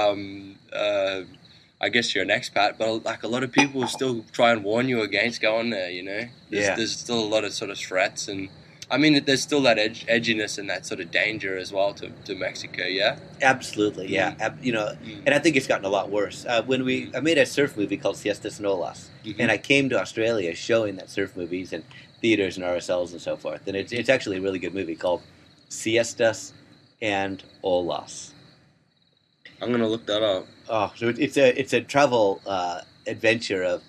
Speaker 3: I guess you're an expat, but a lot of people still try and warn you against going there. There's still a lot of sort of threats, and there's still that edginess and that sort of danger as well to Mexico. Yeah,
Speaker 2: absolutely. Yeah, and I think it's gotten a lot worse. I made a surf movie called Siestas and Olas, and I came to Australia showing that surf movies and theaters and RSLs and so forth, and it's actually a really good movie called Siestas and Olas.
Speaker 3: I'm gonna look that up.
Speaker 2: Oh, so it's a travel adventure of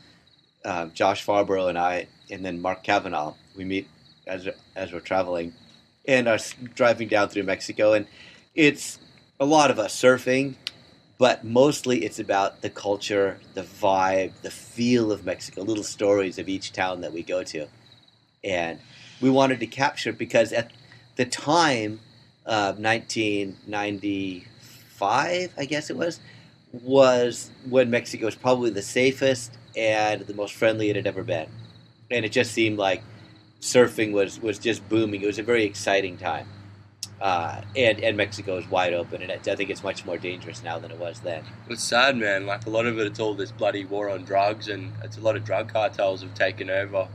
Speaker 2: Josh Farborough and I, and then Mark Cavanaugh. We meet as we're traveling, and are driving down through Mexico, and it's a lot of us surfing, but mostly it's about the culture, the vibe, the feel of Mexico, little stories of each town that we go to, and we wanted to capture it because at the time, 1995, I guess it was when Mexico was probably the safest and the most friendly it had ever been. And it just seemed like surfing was just booming. It was a very exciting time. And Mexico is wide open, and I think it's much more dangerous now than it was then.
Speaker 3: It's sad, man. A lot of it's all this bloody war on drugs, and it's a lot of drug cartels have taken over,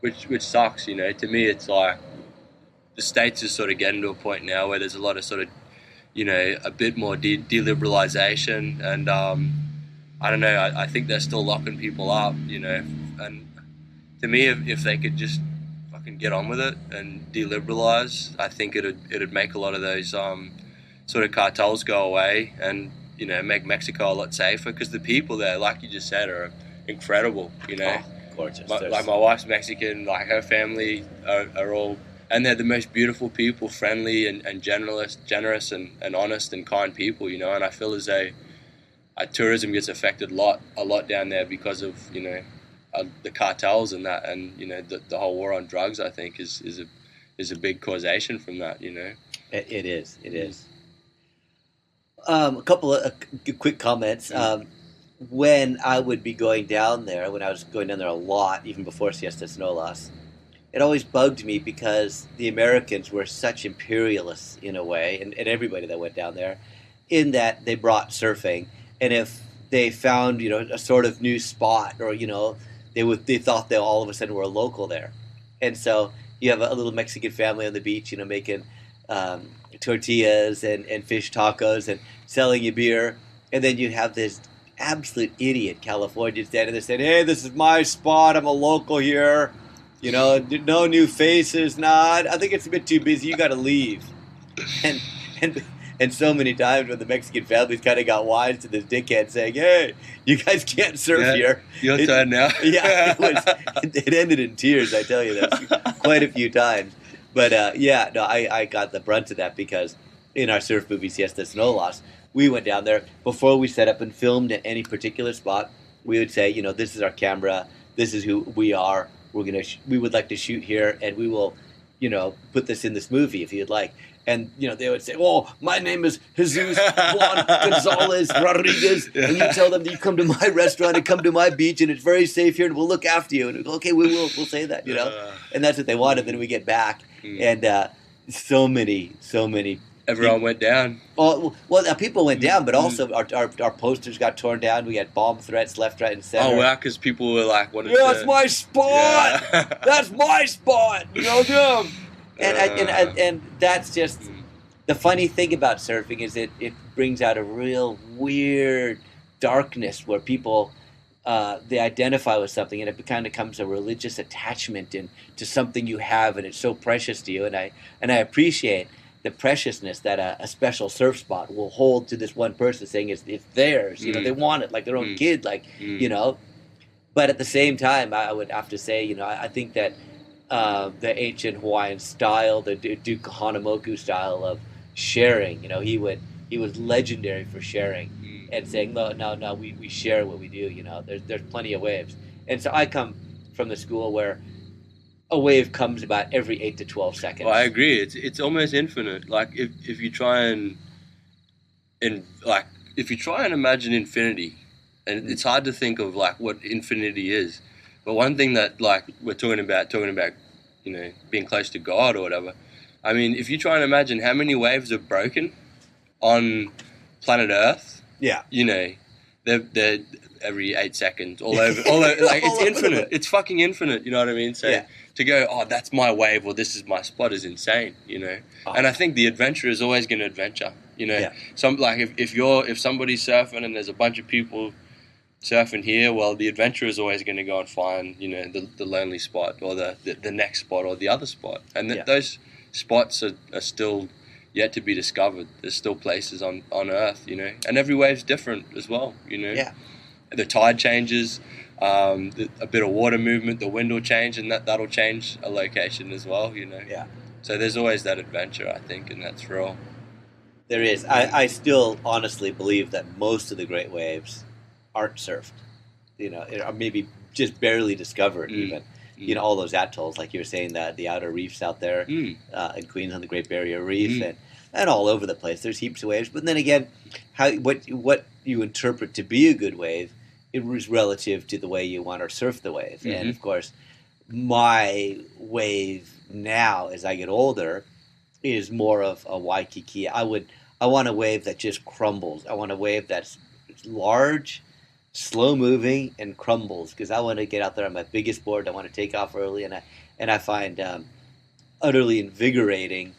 Speaker 3: which sucks, To me, it's like the States is sort of getting to a point now where there's a lot of sort of a bit more deliberalization, and I don't know. I think they're still locking people up, And to me, if they could just fucking get on with it and deliberalize, I think it'd make a lot of those sort of cartels go away, and make Mexico a lot safer, because the people there, like you just said, are incredible.
Speaker 2: Oh, gorgeous.
Speaker 3: My wife's Mexican. Her family are all. And they're the most beautiful people, friendly and generous and honest and kind people, And I feel as though tourism gets affected a lot down there because of the cartels and that, and the whole war on drugs. I think is a big causation from that.
Speaker 2: It is. A couple of quick comments. When I would be going down there, when I was going down there a lot, even before Siestas and Olas, it always bugged me because the Americans were such imperialists in a way, and everybody that went down there, in that they brought surfing, and if they found a sort of new spot, or they thought they all of a sudden were a local there, and so you have a little Mexican family on the beach, making tortillas and fish tacos and selling you beer, and then you have this absolute idiot Californian standing there saying, "Hey, this is my spot. I'm a local here. No new faces. Nah, I think it's a bit too busy. You got to leave." And so many times when the Mexican families kind of got wise to this dickhead saying, "Hey, you guys can't surf here."
Speaker 3: Your turn now.
Speaker 2: Yeah, it ended in tears. I tell you that quite a few times. But I got the brunt of that because in our surf movie Siestas and Olas, we went down there before we set up and filmed at any particular spot. We would say, this is our camera. This is who we are. We would like to shoot here, and we will put this in this movie if you'd like. And, they would say, oh, my name is Jesus Juan Gonzalez Rodriguez.
Speaker 3: Yeah.
Speaker 2: And you tell them that you come to my restaurant and come to my beach and it's very safe here and we'll look after you. And we go, okay, we'll say that, And that's what they wanted. Then we get back. And so many.
Speaker 3: Everyone went down.
Speaker 2: Well, people went down, but also our posters got torn down. We had bomb threats left, right, and center.
Speaker 3: Oh, wow, because people were like,
Speaker 2: that's my spot!
Speaker 3: Yeah.
Speaker 2: That's my spot! And that's just the funny thing about surfing is it brings out a real weird darkness where people they identify with something and it kind of becomes a religious attachment to something you have and it's so precious to you. And I appreciate the preciousness that a special surf spot will hold to this one person, saying it's theirs. They want it like their own kid, But at the same time, I would have to say, I think that the ancient Hawaiian style, the Duke Hanamoku style of sharing, he was legendary for sharing and saying, no, we share what we do. There's plenty of waves, and so I come from the school where a wave comes about every 8 to 12 seconds.
Speaker 3: Well, I agree. It's almost infinite. Like if you try and imagine infinity, and it's hard to think of like what infinity is. But one thing that like we're talking about, being close to God or whatever. I mean, if you try and imagine how many waves are broken on planet Earth, they're every 8 seconds, all over like it's infinite. It's fucking infinite. You know what I mean? So to go, oh, that's my wave, or this is my spot, is insane. And I think the adventurer is always going to adventure. Some like if somebody's surfing and there's a bunch of people surfing here, well, the adventurer is always going to go and find the lonely spot or the next spot or the other spot, and those spots are still yet to be discovered. There's still places on Earth, and every wave's different as well. The tide changes, a bit of water movement, the wind will change, and that'll change a location as well. So there's always that adventure, I think, and that's real.
Speaker 2: There is. I still honestly believe that most of the great waves aren't surfed, or maybe just barely discovered even. All those atolls, like you were saying, that the outer reefs out there in Queensland, the Great Barrier Reef, and all over the place. There's heaps of waves. But then again, what you interpret to be a good wave, it was relative to the way you want to surf the wave. And of course, my wave now, as I get older, is more of a Waikiki. I want a wave that just crumbles. I want a wave that's large, slow moving, and crumbles, because I want to get out there on my biggest board. I want to take off early, and I find utterly invigorating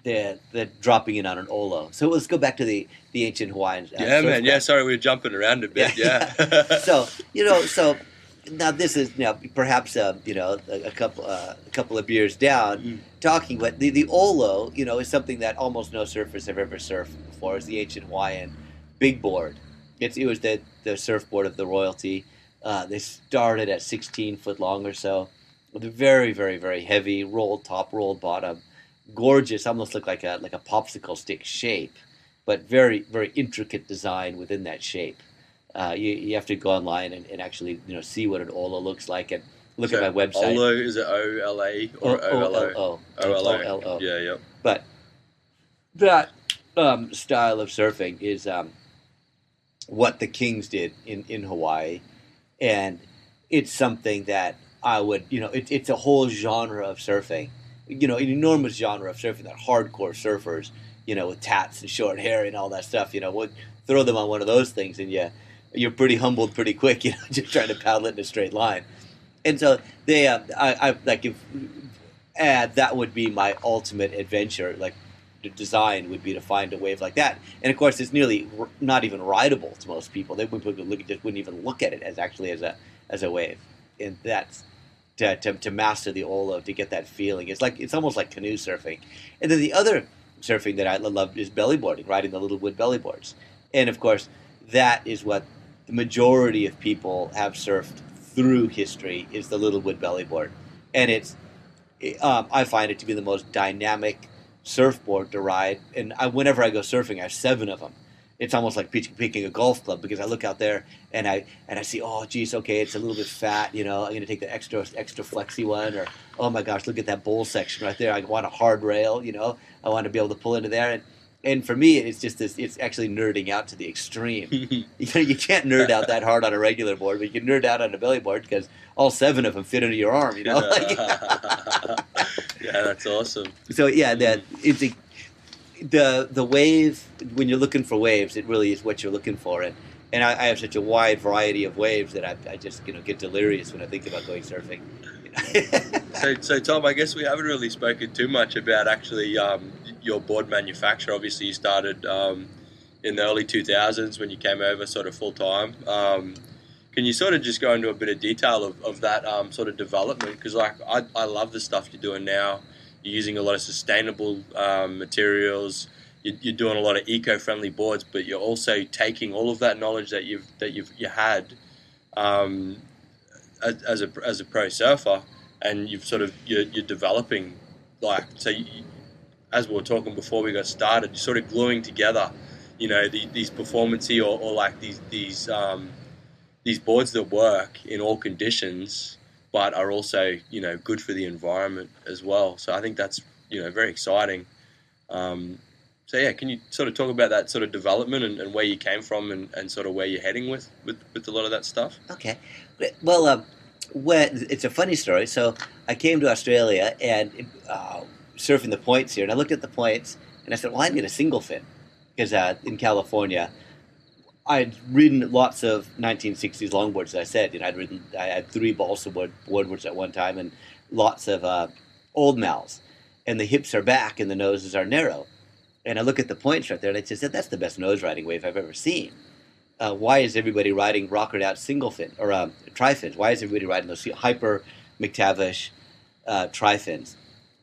Speaker 2: the dropping in on an olo. So let's go back to the ancient Hawaiians.
Speaker 3: Man. Yeah, sorry, we were jumping around a bit. Yeah.
Speaker 2: So now this is perhaps a couple of beers down talking, but the olo is something that almost no surfers have ever surfed before. It's the ancient Hawaiian big board. It was the surfboard of the royalty. They started at 16 foot long or so, with a very, very, very heavy rolled top, rolled bottom, gorgeous, almost looked like a popsicle stick shape, but very, very intricate design within that shape. You have to go online and actually see what an olo looks like, and look at my website.
Speaker 3: Olo, is it O-L-A or O-L-O?
Speaker 2: O-L-O.
Speaker 3: Yeah.
Speaker 2: But that style of surfing is what the kings did in Hawaii, and it's something that I would, it's a whole genre of surfing, an enormous genre of surfing that hardcore surfers, with tats and short hair and all that stuff, would throw them on one of those things, and you're pretty humbled pretty quick, just trying to paddle it in a straight line. And so they, I like that would be my ultimate adventure, like. The design would be to find a wave like that, and of course, it's nearly not even rideable to most people. They wouldn't even look at it as actually as a wave, and that's to master the olo, to get that feeling. It's almost like canoe surfing. And then the other surfing that I love is bellyboarding, riding the little wood bellyboards, and of course, that is what the majority of people have surfed through history, is the little wood bellyboard, and I find it to be the most dynamic surfboard to ride, and whenever I go surfing, I have 7 of them, It's almost like picking a golf club, because I look out there and I see, oh geez, okay, it's a little bit fat, I'm going to take the extra flexy one, or oh my gosh, look at that bowl section right there. I want a hard rail, I want to be able to pull into there, and for me, it's just this. It's actually nerding out to the extreme. You can't nerd out that hard on a regular board, but you can nerd out on a belly board because all 7 of them fit into your arm.
Speaker 3: Yeah, that's awesome.
Speaker 2: So yeah, the wave, when you're looking for waves, it really is what you're looking for, and I have such a wide variety of waves that I just get delirious when I think about going surfing.
Speaker 3: So Tom, I guess we haven't really spoken too much about actually your board manufacture. Obviously, you started in the early 2000s when you came over sort of full time. Can you sort of just go into a bit of detail of that sort of development? Because I love the stuff you're doing now. You're using a lot of sustainable materials. You're doing a lot of eco-friendly boards, but you're also taking all of that knowledge that you had as a pro surfer, and you're developing, as we were talking before we got started, you're sort of gluing together, these performance-y or like these boards that work in all conditions, but are also, good for the environment as well. So I think that's, very exciting. So yeah, can you sort of talk about that sort of development and where you came from and sort of where you're heading with a lot of that stuff?
Speaker 2: Okay. Well, it's a funny story. So I came to Australia and surfing the points here, and I looked at the points and I said, well, I need a single fin, because in California, I'd ridden lots of 1960s longboards, as I said. I had 3 balsa boardwoods at one time, and lots of old mals. And the hips are back and the noses are narrow. And I look at the points right there, and I just said, that's the best nose riding wave I've ever seen. Why is everybody riding rockered out single fin or tri-fins? Why is everybody riding those hyper McTavish tri-fins?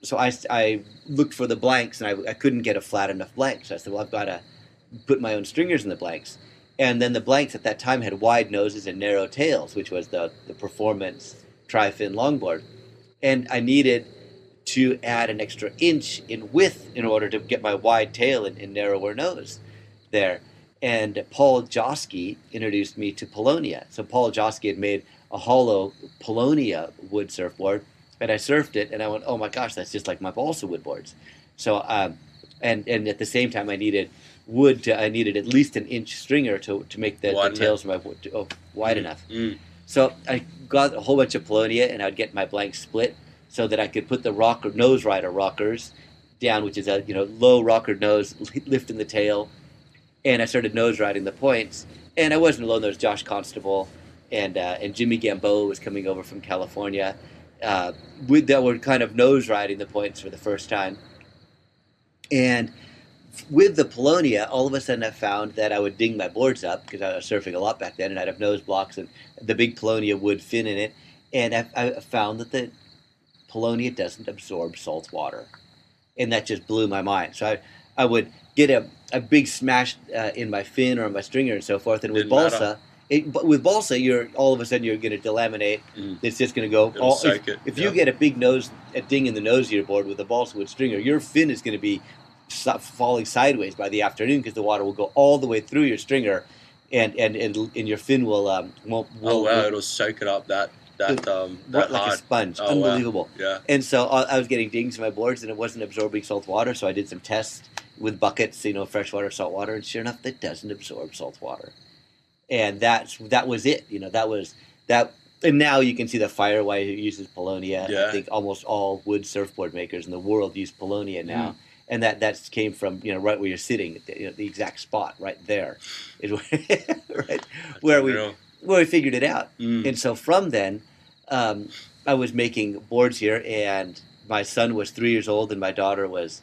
Speaker 2: So I looked for the blanks, and I couldn't get a flat enough blank. So I said, well, I've got to put my own stringers in the blanks. And then the blanks at that time had wide noses and narrow tails, which was the performance tri-fin longboard. And I needed to add an extra inch in width in order to get my wide tail and narrower nose there. And Paul Josky introduced me to paulownia. So Paul Josky had made a hollow paulownia wood surfboard, and I surfed it, and I went, oh my gosh, that's just like my balsa wood boards. So and at the same time, I needed I needed at least an inch stringer to make the tails of my wood wide enough. So I got a whole bunch of paulownia, and I'd get my blanks split so that I could put the nose rider rockers down, which is a low rockered nose, lifting the tail. And I started nose riding the points, and I wasn't alone. There was Josh Constable and Jimmy Gamboa was coming over from California. That were kind of nose riding the points for the first time. And with the paulownia, all of a sudden I found that I would ding my boards up, because I was surfing a lot back then, and I'd have nose blocks and the big paulownia wood fin in it. And I found that the paulownia doesn't absorb salt water, and that just blew my mind. So I would get a big smash in my fin or my stringer and so forth. And with balsa, you're all of a sudden you're going to delaminate. It's just going to go. If you get a ding in the nose of your board with a balsa wood stringer, your fin is going to be falling sideways by the afternoon, because the water will go all the way through your stringer, and your fin will
Speaker 3: it'll soak it up that
Speaker 2: like
Speaker 3: hard.
Speaker 2: A sponge.
Speaker 3: Oh,
Speaker 2: Unbelievable.
Speaker 3: Wow. Yeah.
Speaker 2: And so I was getting dings in my boards, and it wasn't absorbing salt water. So I did some tests with buckets, freshwater, salt water, and sure enough, that doesn't absorb salt water. And that was it. That was that. And now you can see the Firewire who uses paulownia.
Speaker 3: Yeah.
Speaker 2: I think almost all wood surfboard makers in the world use paulownia now. And that came from right where you're sitting, the exact spot right there is where we figured it out. And so from then, I was making boards here, and my son was 3 years old, and my daughter was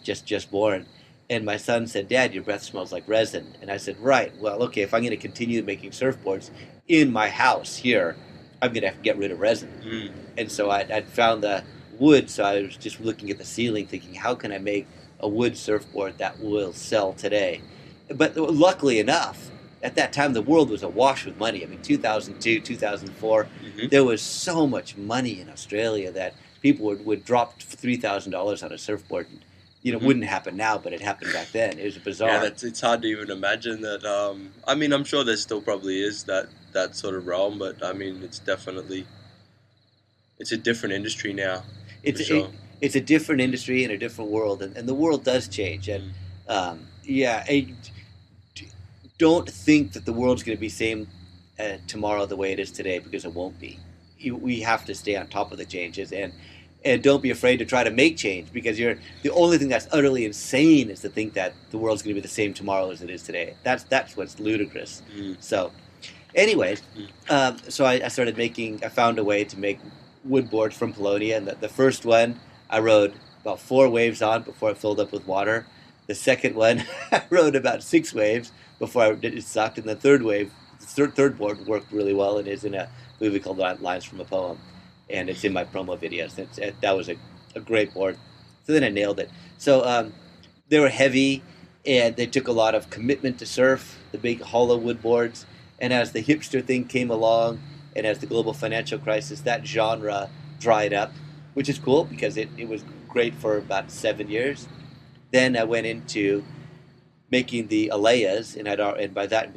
Speaker 2: just born. And my son said, "Dad, your breath smells like resin." And I said, "Right. Well, okay, if I'm going to continue making surfboards in my house here, I'm going to have to get rid of resin." And so I'd found the wood, so I was just looking at the ceiling thinking, how can I make a wood surfboard that will sell today? But luckily enough, at that time the world was awash with money. I mean, 2002, 2004, there was so much money in Australia that people would drop $3,000 on a surfboard wouldn't happen now, but it happened back then. It was bizarre.
Speaker 3: Yeah, it's hard to even imagine that. I mean, I'm sure there still probably is that sort of realm, but I mean, it's a different industry now.
Speaker 2: It's
Speaker 3: for sure.
Speaker 2: it's a different industry and a different world, and the world does change. And don't think that the world's going to be same tomorrow the way it is today, because it won't be. We have to stay on top of the changes, and don't be afraid to try to make change, because the only thing that's utterly insane is to think that the world's going to be the same tomorrow as it is today. That's what's ludicrous. So, anyways, so I found a way to make wood boards from paulownia, and the first one I rode about 4 waves on before it filled up with water. The second one I rode about 6 waves before it sucked, and the third board worked really well and is in a movie called Lines from a Poem, and it's in my promo videos. That was a great board. So then I nailed it. So they were heavy, and they took a lot of commitment to surf, the big hollow wood boards. And as the hipster thing came along, and as the global financial crisis, that genre dried up, which is cool because it was great for about 7 years. Then I went into making the alaias, and by that,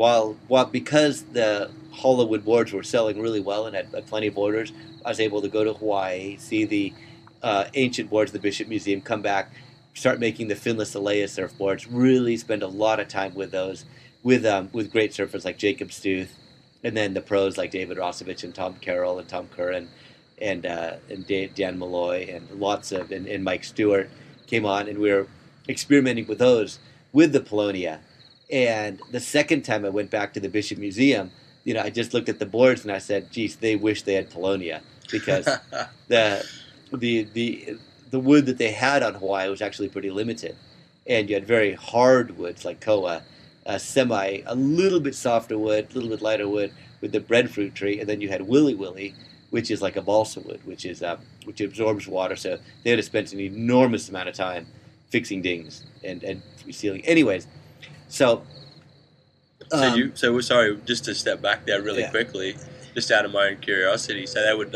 Speaker 2: because the hollow wood boards were selling really well and had plenty of orders, I was able to go to Hawaii, see the ancient boards of the Bishop Museum, come back, start making the finless alaia surfboards, really spend a lot of time with those, with great surfers like Jacob Stuth, and then the pros like David Rosovich and Tom Carroll and Tom Curran and Dan Malloy and Mike Stewart came on, and we were experimenting with those with the paulownia. And the second time I went back to the Bishop Museum, I just looked at the boards and I said, geez, they wish they had paulownia, because the wood that they had on Hawaii was actually pretty limited. And you had very hard woods like koa, a little bit softer wood, a little bit lighter wood with the breadfruit tree, and then you had willy willy, which is like a balsa wood, which absorbs water. So they had to spend an enormous amount of time fixing dings and resealing. Anyways, so
Speaker 3: sorry, just to step back there really quickly, just out of my own curiosity. So they would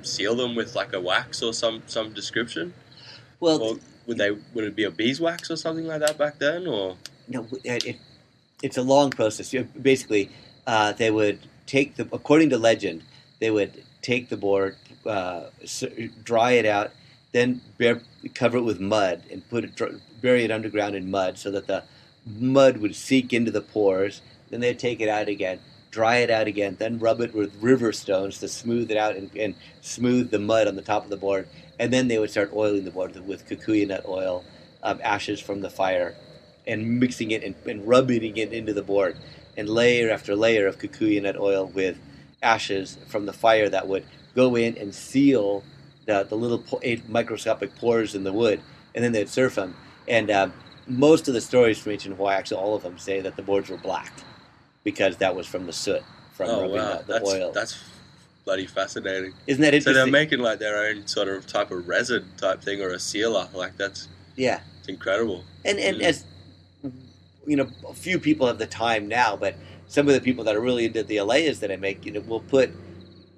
Speaker 3: seal them with like a wax or some description.
Speaker 2: Well,
Speaker 3: or would it be a beeswax or something like that back then, or
Speaker 2: no? It's a long process. Basically, they would according to legend, they would take the board, dry it out, then cover it with mud and bury it underground in mud so that the mud would seep into the pores. Then they'd take it out again, dry it out again, then rub it with river stones to smooth it out and smooth the mud on the top of the board. And then they would start oiling the board with kikuyu nut oil, ashes from the fire, and mixing it and rubbing it into the board. And layer after layer of kikuyu nut oil with ashes from the fire that would go in and seal the little microscopic pores in the wood. And then they'd surf them. And most of the stories from ancient Hawaii, actually all of them, say that the boards were black because that was from the soot, from rubbing the oil.
Speaker 3: That's bloody fascinating.
Speaker 2: Isn't that interesting?
Speaker 3: So they're making like their own sort of type of resin type thing, or a sealer. Like it's incredible.
Speaker 2: And as a few people have the time now, but some of the people that are really into the alaias that I make, will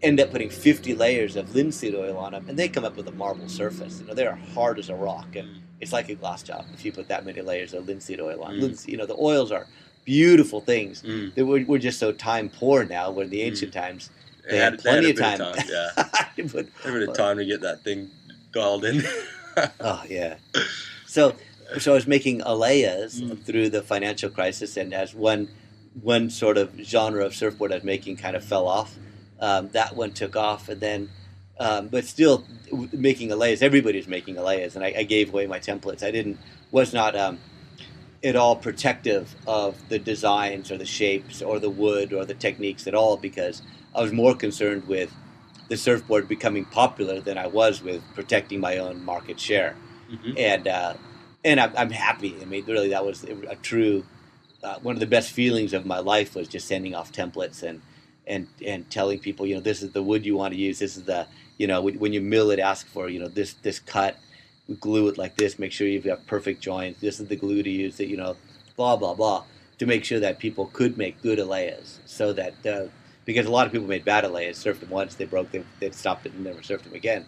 Speaker 2: end up putting 50 layers of linseed oil on them, and they come up with a marble surface. They're hard as a rock, and it's like a glass job if you put that many layers of linseed oil on. The oils are beautiful things. We're just so time poor now, where in the ancient times they had plenty of time.
Speaker 3: A bit of time to get that thing dialed in.
Speaker 2: Oh yeah. So I was making alaias through the financial crisis, and as one sort of genre of surfboard I was making kind of fell off, that one took off, and then but still making alaias. Everybody's making alaias, and I gave away my templates. Was not at all protective of the designs or the shapes or the wood or the techniques at all, because I was more concerned with the surfboard becoming popular than I was with protecting my own market share. And I'm happy. I mean, really, that was a true one of the best feelings of my life, was just sending off templates and telling people, this is the wood you want to use. This is the, when you mill it, ask for, this cut, glue it like this, make sure you've got perfect joints. This is the glue to use, blah, blah, blah, to make sure that people could make good alaias. So that, because a lot of people made bad alaias, surfed them once, they broke, they stopped it and never surfed them again.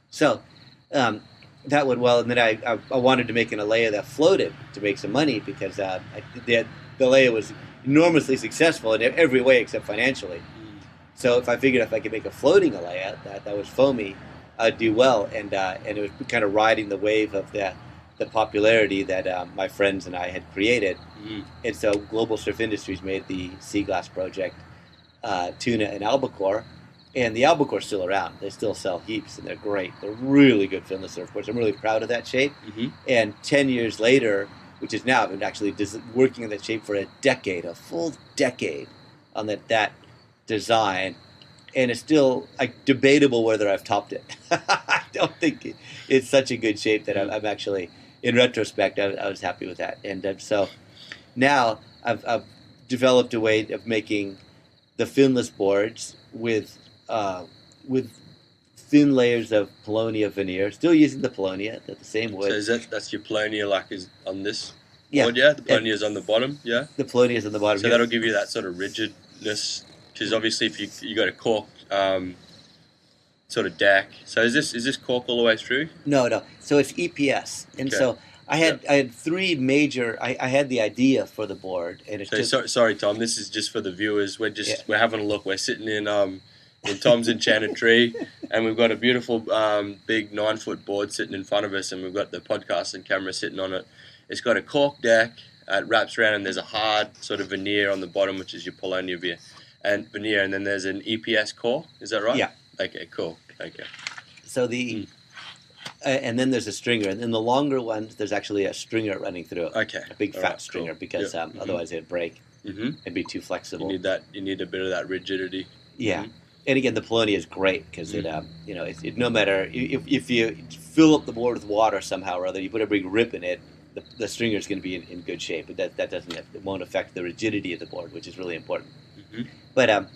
Speaker 2: So, that went well, and then I wanted to make an alaia that floated to make some money because the alaia was enormously successful in every way except financially. So if I figured if I could make a floating alaia that was foamy, I'd do well, and it was kind of riding the wave of the popularity that my friends and I had created. And so Global Surf Industries made the Sea Glass project, tuna and albacore. And the albacore's still around. They still sell heaps, and they're great. They're really good finless surfboards. I'm really proud of that shape. And 10 years later, which is now, I've been actually working on that shape for a full decade on that design. And it's still debatable whether I've topped it. I don't think it's such a good shape that I'm actually, in retrospect, I was happy with that. And so now I've developed a way of making the finless boards with thin layers of paulownia veneer, still using the paulownia, the same wood.
Speaker 3: So that's your paulownia is on this board, yeah? The paulownia is on the bottom, yeah?
Speaker 2: The paulownia is on the bottom.
Speaker 3: So that'll give you that sort of rigidness, because obviously if you got a cork sort of deck. So is this cork all the way through?
Speaker 2: No. So it's EPS, and so I had three major. I had the idea for the board, and it's
Speaker 3: sorry, Tom. This is just for the viewers. We're having a look. We're sitting in Tom's enchanted tree, and we've got a beautiful big 9-foot board sitting in front of us, and we've got the podcasting camera sitting on it. It's got a cork deck. It wraps around, and there's a hard sort of veneer on the bottom, which is your paulownia veneer, and then there's an EPS cork. Is that right?
Speaker 2: Yeah.
Speaker 3: Okay. Cool. Okay.
Speaker 2: So and then there's a stringer, and in the longer ones, there's actually a stringer running through it.
Speaker 3: Okay.
Speaker 2: A big fat stringer, because otherwise it'd break. It'd be too flexible.
Speaker 3: You need a bit of that rigidity.
Speaker 2: Yeah. And again, the paulownia is great because it no matter if you fill up the board with water somehow or other, you put a big rip in it, the stringer is going to be in good shape. But it won't affect the rigidity of the board, which is really important. But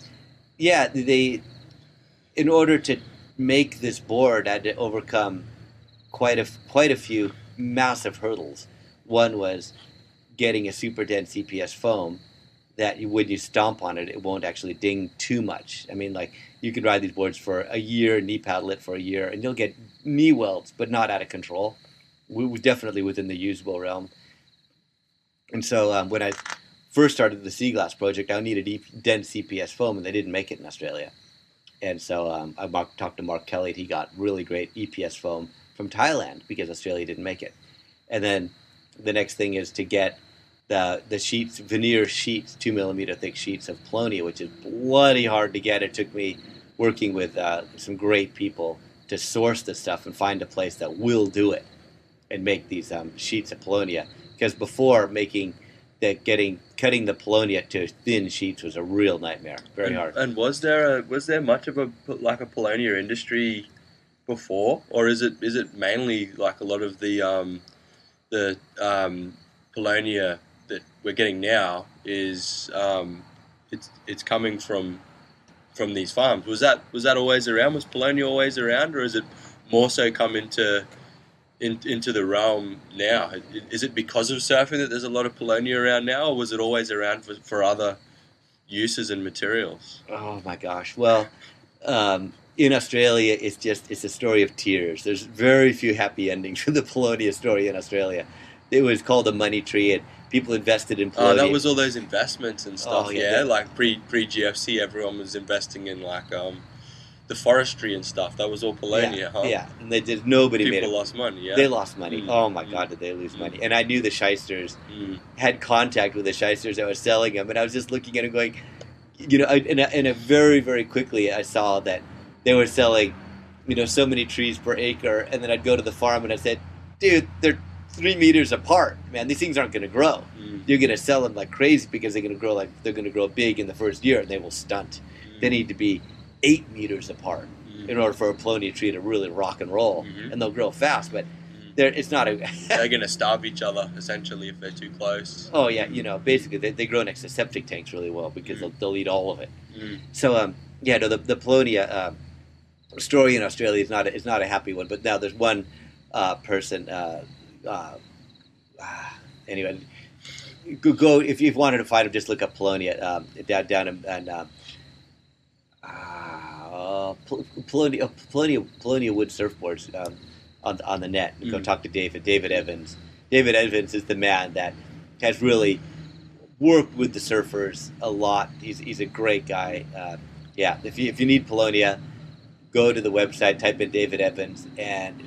Speaker 2: in order to make this board, I had to overcome quite a few massive hurdles. One was getting a super dense EPS foam that when you stomp on it, it won't actually ding too much. I mean, like, you could ride these boards for a year, knee paddle it for a year, and you'll get knee welds, but not out of control. We were definitely within the usable realm. And so when I first started the Sea Glass project, I needed dense EPS foam, and they didn't make it in Australia. And so I talked to Mark Kelly, and he got really great EPS foam from Thailand because Australia didn't make it. And then the next thing is to get the sheets, veneer sheets, 2 millimeter thick sheets of paulownia, which is bloody hard to get. It took me working with some great people to source this stuff and find a place that will do it and make these sheets of paulownia. Because before cutting the paulownia to thin sheets was a real nightmare, very hard.
Speaker 3: And was there much of a paulownia industry before, or is it mainly like a lot of the paulownia that we're getting now is it's coming from these farms? Was that always around? Was paulownia always around, or is it more so come into the realm now? Is it because of surfing that there's a lot of paulownia around now, or was it always around for other uses and materials?
Speaker 2: Oh my gosh! Well, in Australia, it's a story of tears. There's very few happy endings for the paulownia story in Australia. It was called a money tree, and people invested in paulownia.
Speaker 3: Oh, that was all those investments and stuff.
Speaker 2: Oh, yeah.
Speaker 3: Like pre GFC, everyone was investing in like the forestry and stuff. That was all paulownia, huh?
Speaker 2: Yeah, and nobody made it.
Speaker 3: People lost money. Yeah,
Speaker 2: they lost money. Oh my God, did they lose money? And I knew the shysters had contact with the shysters that were selling them, and I was just looking at them, going, and very, very quickly I saw that they were selling, so many trees per acre, and then I'd go to the farm and I said, dude, they're 3 meters apart, man. These things aren't going to grow. You're going to sell them like crazy because they're going to grow big in the first year, and they will stunt. They need to be 8 meters apart in order for a paulownia tree to really rock and roll, and they'll grow fast. But it's not a.
Speaker 3: They're going to starve each other essentially if they're too close.
Speaker 2: Oh yeah, basically they grow next to septic tanks really well because they'll eat all of it. So the paulownia story in Australia is not a happy one. But now there's one person. Anyway, go if you wanted to find him, just look up paulownia down in paulownia wood surfboards. on the net. Go talk to David Evans. David Evans is the man that has really worked with the surfers a lot. He's a great guy. If you need paulownia, go to the website, type in David Evans, and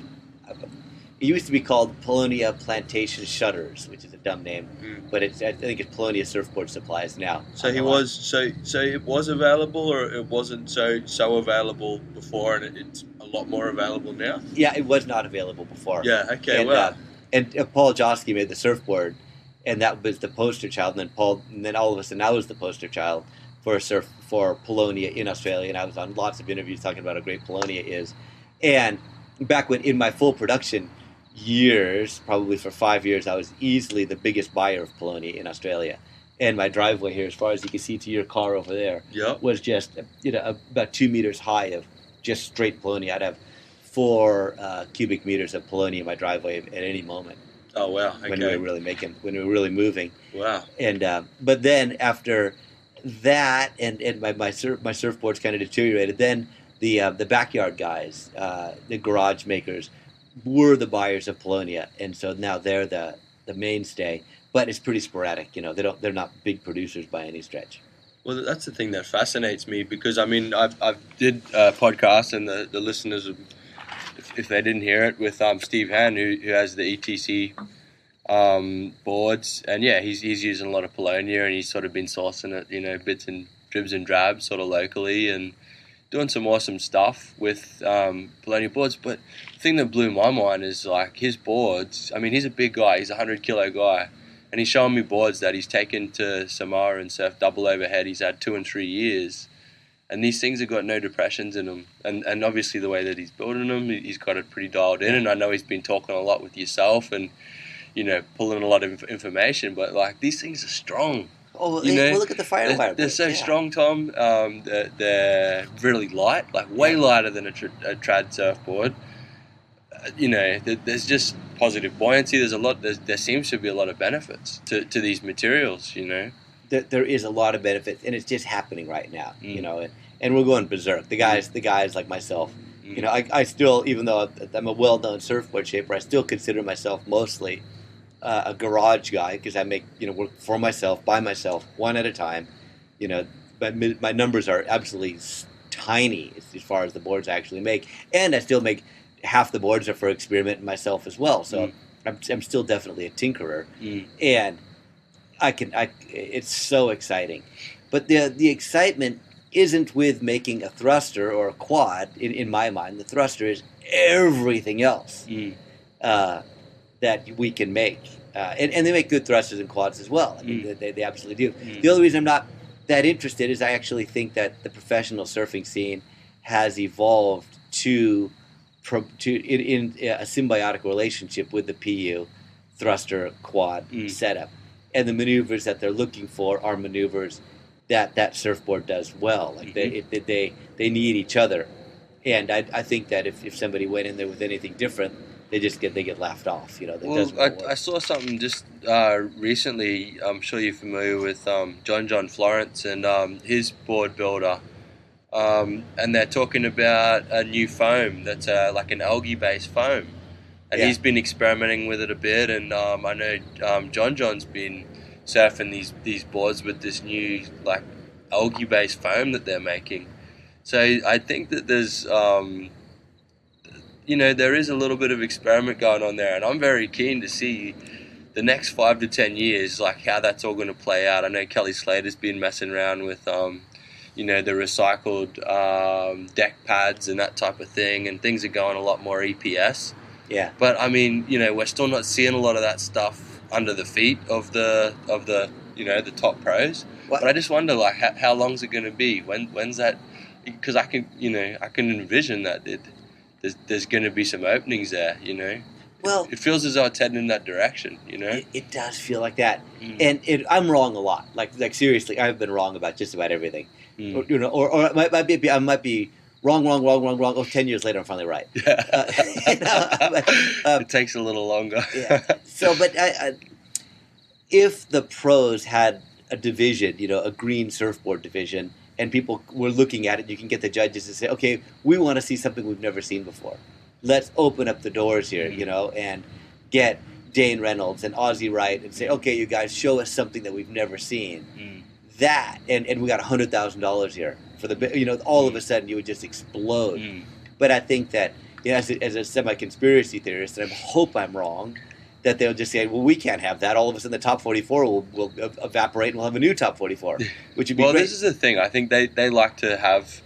Speaker 2: it used to be called Paulownia Plantation Shutters, which is a dumb name, but I think it's Paulownia Surfboard Supplies now.
Speaker 3: So it was available, or it wasn't so available before, and it's a lot more available now.
Speaker 2: Yeah, it was not available before.
Speaker 3: Yeah, okay,
Speaker 2: and Paul Josky made the surfboard, and that was the poster child. And then all of a sudden, I was the poster child for paulownia in Australia, and I was on lots of interviews talking about how great paulownia is. And back when in my full production years, probably for 5 years, I was easily the biggest buyer of paulownia in Australia. And my driveway here, as far as you can see to your car over there, was just about 2 meters high of just straight paulownia. I'd have 4 cubic meters of paulownia in my driveway at any moment.
Speaker 3: Oh wow! Okay.
Speaker 2: When we were really moving.
Speaker 3: Wow.
Speaker 2: And but then after that, and my surfboards kind of deteriorated. Then the backyard guys, the garage makers, were the buyers of paulownia, and so now they're the mainstay. But it's pretty sporadic, they're not big producers by any stretch.
Speaker 3: Well, that's the thing that fascinates me, because I mean I've did a podcast, and the listeners, if they didn't hear it, with Steve Han, who has the ETC boards, and he's using a lot of paulownia, and he's sort of been sourcing it, bits and dribs and drabs sort of locally, and doing some awesome stuff with paulownia boards. But the thing that blew my mind is like his boards. I mean, he's a big guy, he's a 100-kilo guy, and he's showing me boards that he's taken to Samoa and surfed double overhead. He's had 2 and 3 years. And these things have got no depressions in them. And obviously the way that he's building them, he's got it pretty dialed in. And I know he's been talking a lot with yourself and, pulling a lot of information. But, like, these things are strong.
Speaker 2: Oh, well, look at the Firewire.
Speaker 3: They're so strong, Tom. They're really light, like way lighter than a trad surfboard. There's just positive buoyancy. There seems to be a lot of benefits to these materials,
Speaker 2: There is a lot of benefits, and it's just happening right now, and we're going berserk. The guys like myself, I still, even though I'm a well-known surfboard shaper, I still consider myself mostly a garage guy, because I make, work for myself, by myself, one at a time. But my numbers are absolutely tiny as far as the boards I actually make, and I still make half the boards are for experimenting myself as well. So I'm still definitely a tinkerer, and it's so exciting. But the excitement isn't with making a thruster or a quad, in my mind. The thruster is everything else that we can make. And they make good thrusters and quads as well. I mean, they absolutely do. The only reason I'm not that interested is I actually think that the professional surfing scene has evolved in a symbiotic relationship with the PU thruster quad setup. And the maneuvers that they're looking for are maneuvers that surfboard does well. Like they need each other, and I think that if somebody went in there with anything different, they get laughed off.
Speaker 3: I saw something just recently. I'm sure you're familiar with John Florence and his board builder, and they're talking about a new foam that's like an algae-based foam. And he's been experimenting with it a bit, and I know John's been surfing these boards with this new like algae-based foam that they're making. So I think that there's there is a little bit of experiment going on there, and I'm very keen to see the next 5 to 10 years, like how that's all going to play out. I know Kelly Slater's been messing around with the recycled deck pads and that type of thing, and things are going a lot more EPS.
Speaker 2: Yeah.
Speaker 3: But I mean, we're still not seeing a lot of that stuff under the feet of the the top pros. What? But I just wonder, like, how long's it going to be? When's that? Because I can envision that there's going to be some openings there. Well, it feels as though it's heading in that direction.
Speaker 2: It does feel like that, and I'm wrong a lot. Like seriously, I've been wrong about just about everything. Or I might be wrong. Oh, 10 years later, I'm finally right.
Speaker 3: It takes a little longer.
Speaker 2: Yeah. So, but if the pros had a division, a green surfboard division, and people were looking at it, you can get the judges to say, okay, we want to see something we've never seen before. let's open up the doors here, and get Dane Reynolds and Ozzy Wright and say, okay, you guys, show us something that we've never seen. That, and we got $100,000 here for all of a sudden you would just explode. But I think that, as a semi-conspiracy theorist, and I hope I'm wrong, that they'll just say, well, we can't have that. All of a sudden the top 44 will evaporate and we'll have a new top 44, which would be great.
Speaker 3: This is the thing. I think they like to have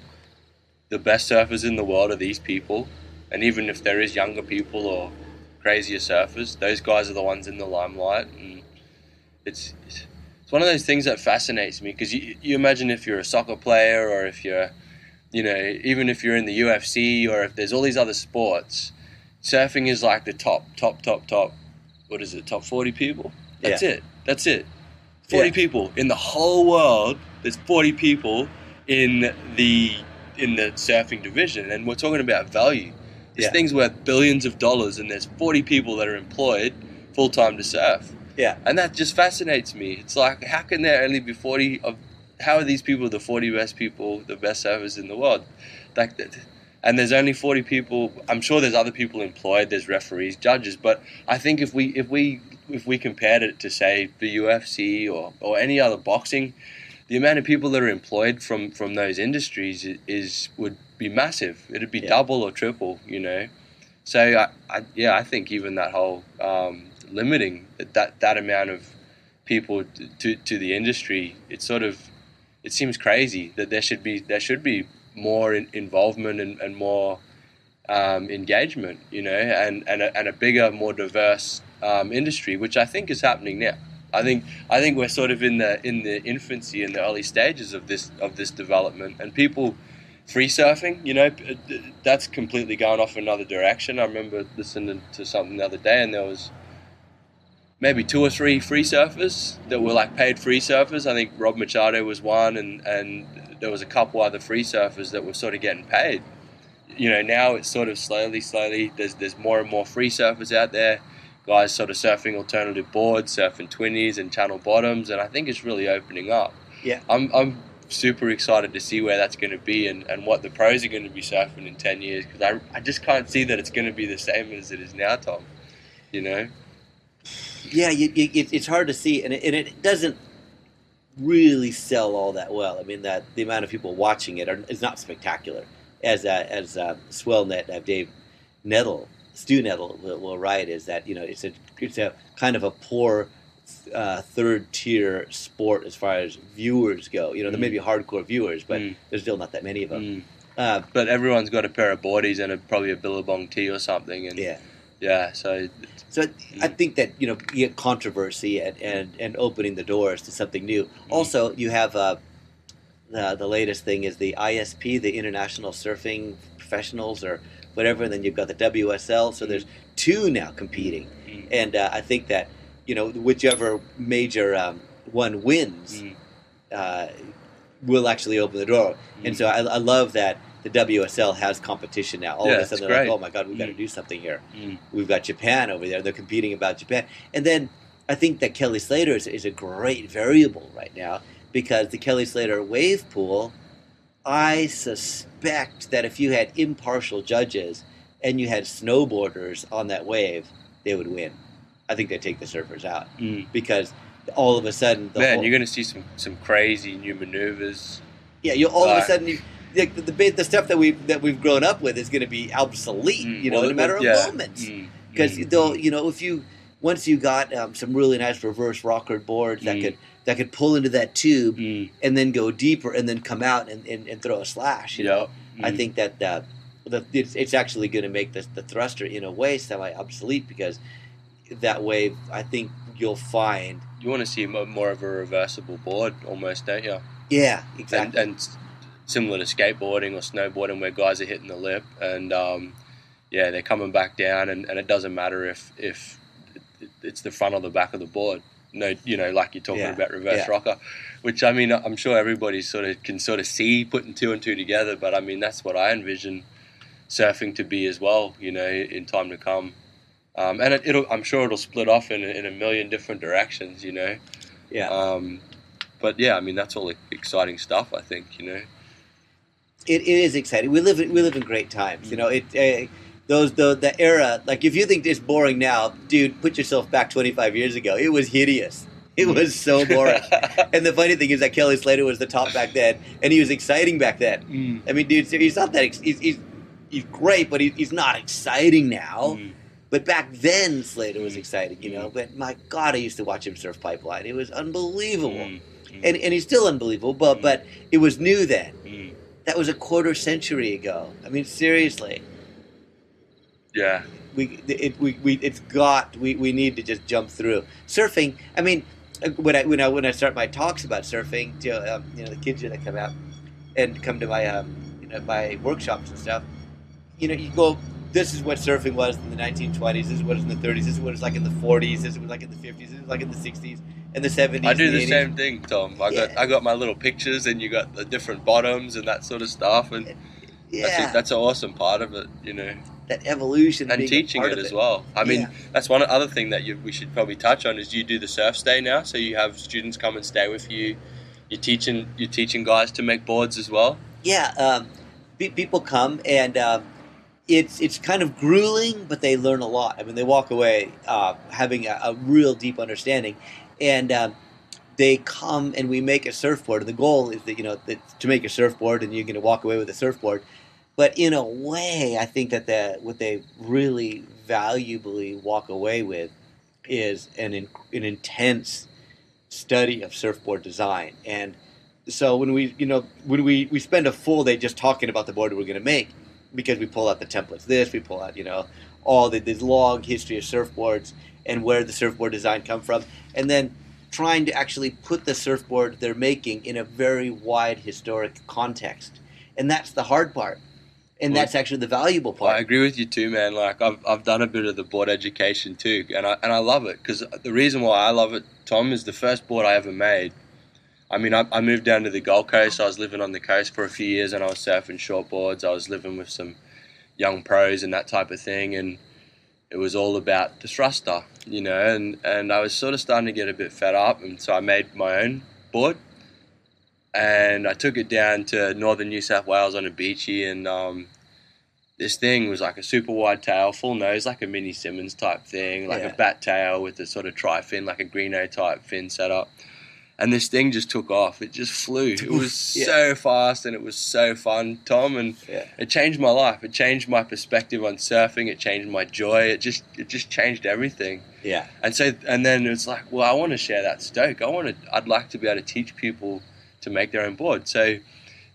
Speaker 3: the best surfers in the world are these people. And even if there is younger people or crazier surfers, those guys are the ones in the limelight. And it's one of those things that fascinates me, because you imagine if you're a soccer player, or if you're, even if you're in the UFC, or if there's all these other sports, surfing is like the top. What is it? Top 40 people? That's it. 40 people in the whole world. There's 40 people in the surfing division, and we're talking about value. This thing's worth billions of dollars, and there's 40 people that are employed full time to surf.
Speaker 2: Yeah,
Speaker 3: and that just fascinates me. It's like, how can there only be 40 of? How are these people the 40 best people, the best surfers in the world? Like that. And there's only 40 people. I'm sure there's other people employed. There's referees, judges. But I think if we compared it to, say, the UFC or any other boxing, the amount of people that are employed from those industries would be massive. It'd be double or triple, So I think even that whole limiting that amount of people to the industry, it seems crazy that there should be more involvement and more engagement, and a bigger, more diverse industry, which I think is happening now. I think we're sort of in the infancy, in the early stages of this development, and people free surfing, that's completely gone off another direction. I remember listening to something the other day, and there was maybe 2 or 3 free surfers that were like paid free surfers. I think Rob Machado was one, and there was a couple other free surfers that were sort of getting paid. Now it's sort of slowly, there's more and more free surfers out there, guys sort of surfing alternative boards, surfing twinnies and channel bottoms, and I think it's really opening up.
Speaker 2: Yeah.
Speaker 3: I'm super excited to see where that's going to be and what the pros are going to be surfing in 10 years, because I just can't see that it's going to be the same as it is now, Tom.
Speaker 2: Yeah, it's hard to see, and it doesn't really sell all that well. I mean, that the amount of people watching it is not spectacular. As SwellNet, Dave Nettle, Stu Nettle will write, is that it's a kind of a poor third tier sport as far as viewers go. There may be hardcore viewers, but there's still not that many of them.
Speaker 3: But everyone's got a pair of boardies and probably a Billabong tee or something, and
Speaker 2: So I think that you get controversy and opening the doors to something new. Also, you have the latest thing is the ISP, the International Surfing Professionals or whatever, and then you've got the WSL. So there's 2 now competing, and I think that whichever major one wins will actually open the door. And so I love that the WSL has competition now. All of a sudden they're like, oh my God, we've got to do something here. We've got Japan over there. They're competing about Japan. And then I think that Kelly Slater is a great variable right now, because the Kelly Slater wave pool, I suspect that if you had impartial judges and you had snowboarders on that wave, they would win. I think they'd take the surfers out because all of a sudden...
Speaker 3: you're going to see some crazy new maneuvers.
Speaker 2: Yeah, all of a sudden... The stuff that we've grown up with is going to be obsolete, in a matter of moments. Because once you got some really nice reverse rocker boards that could pull into that tube and then go deeper and then come out and throw a slash, I think that it's actually going to make the thruster in a way semi-obsolete, because that way I think you'll find
Speaker 3: you want to see more of a reversible board almost, don't you?
Speaker 2: Yeah, exactly.
Speaker 3: And similar to skateboarding or snowboarding, where guys are hitting the lip and they're coming back down, and it doesn't matter if it's the front or the back of the board. No, like you're talking about reverse rocker, which I mean I'm sure everybody can see putting 2 and 2 together, but I mean that's what I envision surfing to be as well, in time to come. And I'm sure it'll split off in a million different directions,
Speaker 2: Yeah.
Speaker 3: But yeah, I mean that's all exciting stuff, I think,
Speaker 2: It is exciting. We live in great times. the era, like if you think it's boring now, dude, put yourself back 25 years ago. It was hideous. It was so boring. And the funny thing is that Kelly Slater was the top back then, and he was exciting back then. I mean, dude, he's not that. He's great, but he's not exciting now. But back then, Slater was exciting, you know. But my God, I used to watch him surf pipeline. It was unbelievable, and he's still unbelievable. But it was new then. That was a quarter century ago. I mean, seriously.
Speaker 3: Yeah.
Speaker 2: We need to just jump through surfing. I mean, when I start my talks about surfing to the kids that come out and come to my my workshops and stuff, you go, this is what surfing was in the 1920s, this is what it was in the 30s, this is what it's like in the 40s, this is what it's like in the 50s, this is like in the 60s and the 70s.
Speaker 3: I do the
Speaker 2: 80s.
Speaker 3: same thing, Tom. I got my little pictures, and you got the different bottoms and that sort of stuff, and that's an awesome part of it, you know.
Speaker 2: That evolution
Speaker 3: and teaching it as well. I mean, that's one other thing that we should probably touch on is you do the surf stay now, so you have students come and stay with you. You're teaching guys to make boards as well.
Speaker 2: Yeah, people come and it's kind of grueling, but they learn a lot. I mean, they walk away having a real deep understanding, and they come and we make a surfboard. And the goal is that to make a surfboard, and you're going to walk away with a surfboard. But in a way, I think that what they really valuably walk away with is an intense study of surfboard design. And so when we spend a full day just talking about the board that we're going to make, because we pull out the templates, we pull out all this long history of surfboards and where the surfboard design come from, and then trying to actually put the surfboard they're making in a very wide historic context. And that's the hard part. And that's actually the valuable part.
Speaker 3: I agree with you too, man. Like I've done a bit of the board education too, and I love it, because the reason why I love it, Tom, is the first board I ever made. I mean, I moved down to the Gold Coast. I was living on the coast for a few years, and I was surfing shortboards. I was living with some young pros and that type of thing, and it was all about the thruster, and I was sort of starting to get a bit fed up, and so I made my own board. And I took it down to northern New South Wales on a beachy, and this thing was like a super wide tail, full nose, like a mini Simmons type thing, like a bat tail with a sort of tri-fin, like a Greeno type fin setup. And this thing just took off. It just flew. It was so fast, and it was so fun, Tom, and it changed my life. It changed my perspective on surfing. It changed my joy. It just changed everything. Yeah. And then it's like, well, I want to share that stoke. I'd like to be able to teach people to make their own board. So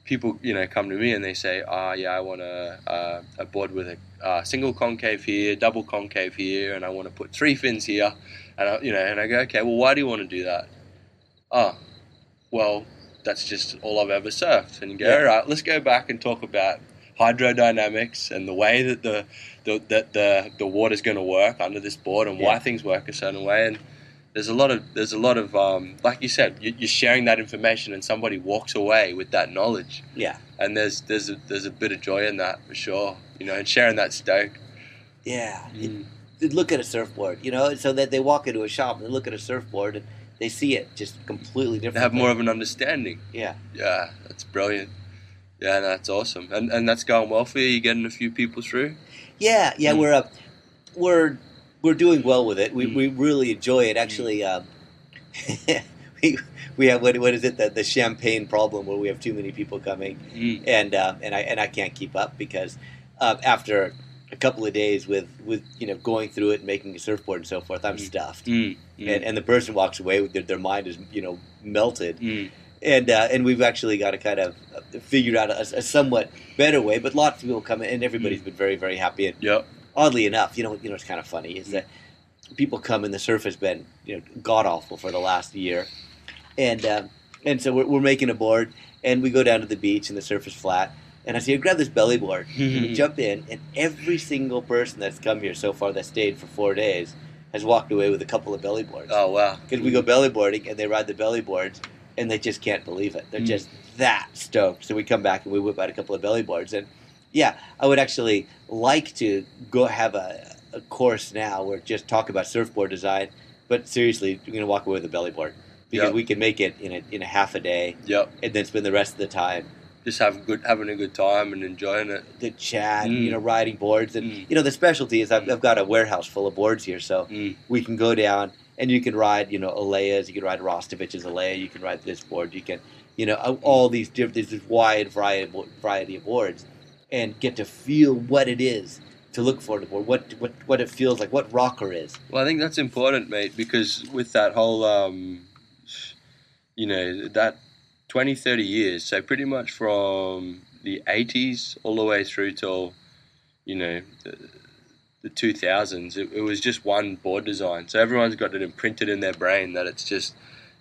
Speaker 3: people, come to me and they say, I want a board with a single concave here, double concave here, and I want to put 3 fins here. And I go, okay, well, why do you want to do that? Oh, well, that's just all I've ever surfed. And you go, all right, let's go back and talk about hydrodynamics and the way that the water's going to work under this board, and why things work a certain way. And there's a lot of like you said, you're sharing that information, and somebody walks away with that knowledge. Yeah. And there's a bit of joy in that, for sure. And sharing that stoke. Yeah. Look at a surfboard, so that they walk into a shop and they look at a surfboard and they see it just completely different. They have more of an understanding. Yeah. Yeah, that's brilliant. Yeah, that's awesome. And that's going well for you? You're getting a few people through? Yeah, we're doing well with it. We really enjoy it. Actually, we have what is it, the champagne problem, where we have too many people coming, and I can't keep up, because after a couple of days with going through it and making a surfboard and so forth, I'm stuffed, and the person walks away with their mind is melted, and we've actually got to kind of figure out a somewhat better way. But lots of people come in, and everybody's been very, very happy. And oddly enough, it's kind of funny is that people come and the surf has been god awful for the last year, and so we're making a board, and we go down to the beach and the surf is flat. And I say, grab this belly board. And we jump in, and every single person that's come here so far that stayed for 4 days has walked away with a couple of belly boards. Oh, wow. Because we go belly boarding, and they ride the belly boards, and they just can't believe it. They're just that stoked. So we come back, and we whip out a couple of belly boards. And, yeah, I would actually like to go have a course now where just talk about surfboard design. But seriously, we're going to walk away with a belly board. Because we can make it in a half a day, and then spend the rest of the time just having a good time and enjoying it.
Speaker 2: The chat, riding boards, and the specialty is I've got a warehouse full of boards here, so we can go down and you can ride, alaias, you can ride Rostovich's alaia, you can ride this board, you can, all these different, this wide variety of boards, and get to feel what it is to look for the board, what it feels like, what rocker is.
Speaker 3: Well, I think that's important, mate, because with that whole, that 20, 30 years, so pretty much from the 80s all the way through till, the 2000s, it was just one board design. So everyone's got it imprinted in their brain that it's just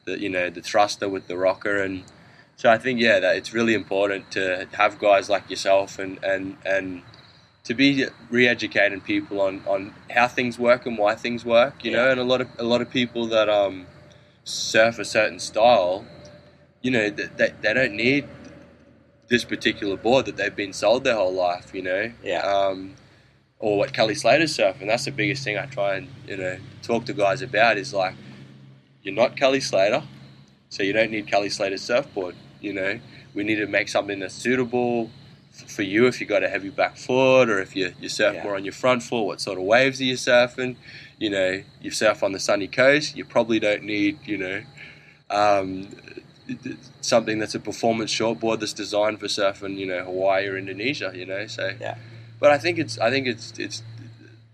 Speaker 3: the thruster with the rocker. And so I think, that it's really important to have guys like yourself and to be re-educating people on how things work and why things work, you know. And a lot of people that surf a certain style, they don't need this particular board that they've been sold their whole life, or what Kelly Slater's surfing. That's the biggest thing I try and talk to guys about is like, you're not Kelly Slater, so you don't need Kelly Slater's surfboard. We need to make something that's suitable for you if you got a heavy back foot, or if you surf more on your front foot. What sort of waves are you surfing? You surf on the sunny coast, you probably don't need something that's a performance shortboard that's designed for surfing Hawaii or Indonesia. So but I think it's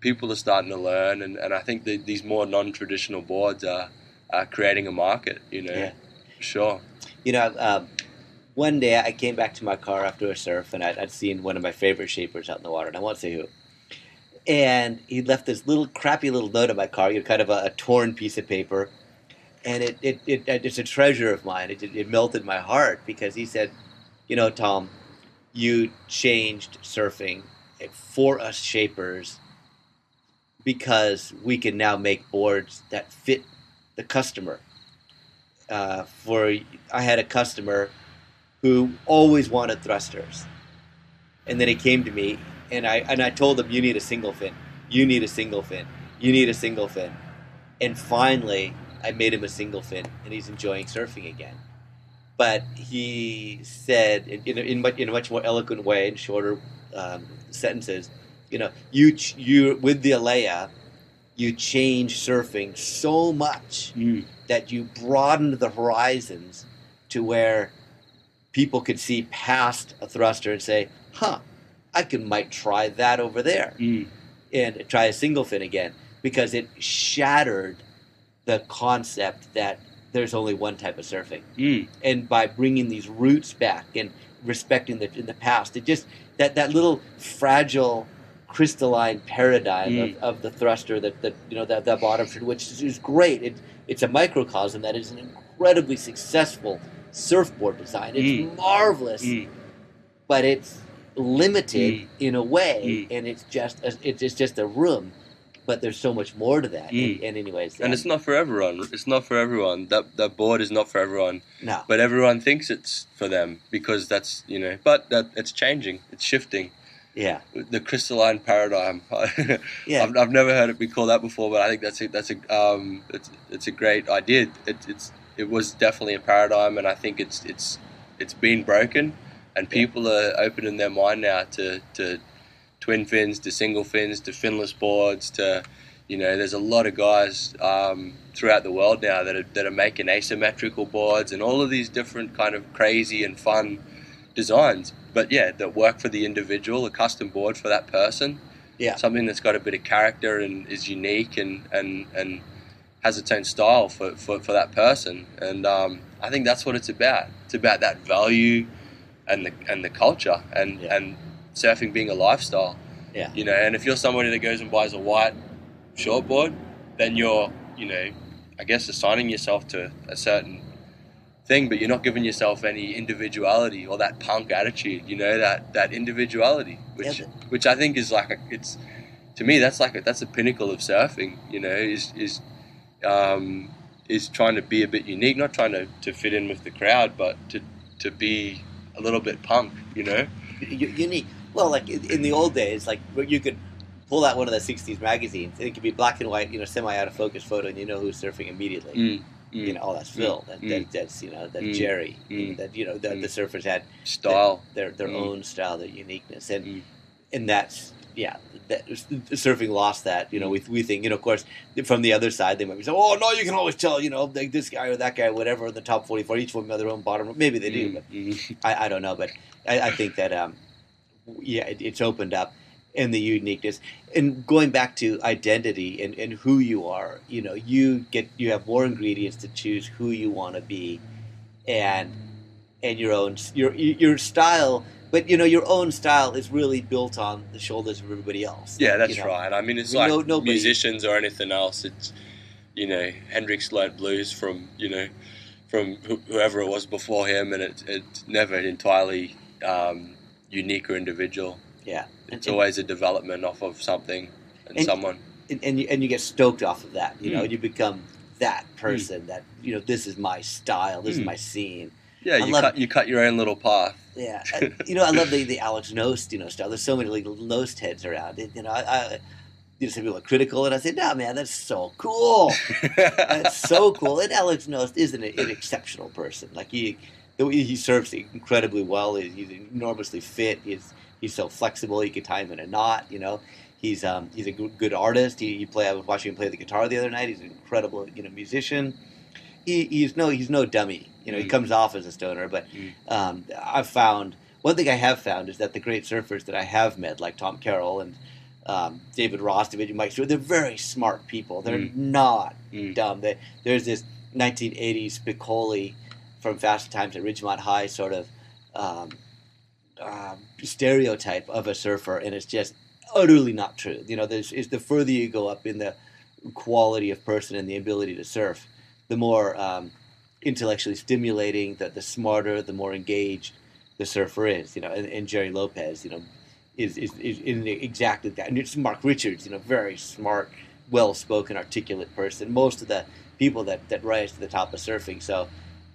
Speaker 3: people are starting to learn, and I think that these more non-traditional boards are creating a market, for sure.
Speaker 2: One day I came back to my car after a surf, and I'd seen one of my favorite shapers out in the water, and I won't say who. And he left this crappy little note in my car, kind of a torn piece of paper, and it's a treasure of mine. It melted my heart, because he said, Tom, you changed surfing for us shapers because we can now make boards that fit the customer. I had a customer who always wanted thrusters, and then he came to me, and I told him, you need a single fin, you need a single fin, you need a single fin, and finally I made him a single fin, and he's enjoying surfing again. But he said in a much more eloquent way, in shorter sentences, you with the alaia, you change surfing so much that you broadened the horizons to where people could see past a thruster and say, I might try that over there, and try a single fin again, because it shattered the concept that there's only one type of surfing. And by bringing these roots back and respecting in the past, it just that little fragile crystalline paradigm of the thruster, that bottom, which is great. It's a microcosm that is an incredibly successful surfboard design. It's marvelous, but it's limited in a way, and it's just a room. But there's so much more to that. And anyways,
Speaker 3: and it's not for everyone. It's not for everyone. That board is not for everyone.
Speaker 2: No.
Speaker 3: But everyone thinks it's for them, because that's But it's changing. It's shifting.
Speaker 2: Yeah.
Speaker 3: The crystalline paradigm.
Speaker 2: Yeah.
Speaker 3: I've never heard it be called that before, but I think it's a great idea. It was definitely a paradigm, and I think it's been broken, and people are opening their mind now to twin fins, to single fins, to finless boards, to there's a lot of guys throughout the world now that are making asymmetrical boards and all of these different kind of crazy and fun designs, but that work for the individual, a custom board for that person, something that's got a bit of character and is unique and has its own style for that person. And I think that's what it's about. It's about that value and the culture and surfing being a lifestyle. And if you're somebody that goes and buys a white shortboard, then you're I guess assigning yourself to a certain thing, but you're not giving yourself any individuality or that punk attitude, that individuality, which I think is to me that's a pinnacle of surfing, is trying to be a bit unique, not trying to fit in with the crowd, but to be a little bit punk,
Speaker 2: unique. Well, like in the old days, like you could pull out one of the 60s magazines, and it could be black and white, semi out of focus photo, and who's surfing immediately. You know, oh, that's Phil. That's Jerry. That the surfers had
Speaker 3: style,
Speaker 2: their own style, their uniqueness, and that's that surfing lost that. You know, we think, you know, of course, from the other side they might be saying, oh no, you can always tell, you know, like this guy or that guy, whatever, in the top 44, each one have their own bottom. Maybe they do, but I don't know. But I think that it's opened up. And the uniqueness, and going back to identity and who you are, you know, you have more ingredients to choose who you want to be, and your style. But you know, your own style is really built on the shoulders of everybody else.
Speaker 3: Yeah, that's right. I mean, it's like musicians or anything else. It's, you know, Hendrix learned blues from whoever it was before him, and it's never entirely unique or individual.
Speaker 2: Yeah,
Speaker 3: it's always a development off of something and someone.
Speaker 2: And you get stoked off of that. You know, you become that person that, you know, this is my style, this is my scene.
Speaker 3: Yeah, you cut your own little path.
Speaker 2: Yeah, you know, I love the Alex Nost, you know, style. There's so many like Nost heads around. You know, some people are critical, and I say, no, man, that's so cool. That's so cool. And Alex Nost is an exceptional person. Like the way he surfs incredibly well. He's enormously fit. He's so flexible. He can tie him in a knot. You know, he's a good artist. I was watching him play the guitar the other night. He's an incredible, you know, musician. He's no dummy. You know, he comes off as a stoner. But I've found one thing I have found is that the great surfers that I have met, like Tom Carroll and David Ross, Mike Stewart, they're very smart people. They're not dumb. There's this 1980s Piccoli from Fast Times at Ridgemont High sort of stereotype of a surfer, and it's just utterly not true. You know, is the further you go up in the quality of person and the ability to surf, the more intellectually stimulating, the smarter, the more engaged the surfer is. You know, and Jerry Lopez, you know, is in exactly that. And it's Mark Richards, you know, very smart, well-spoken, articulate person. Most of the people that rise to the top of surfing. So,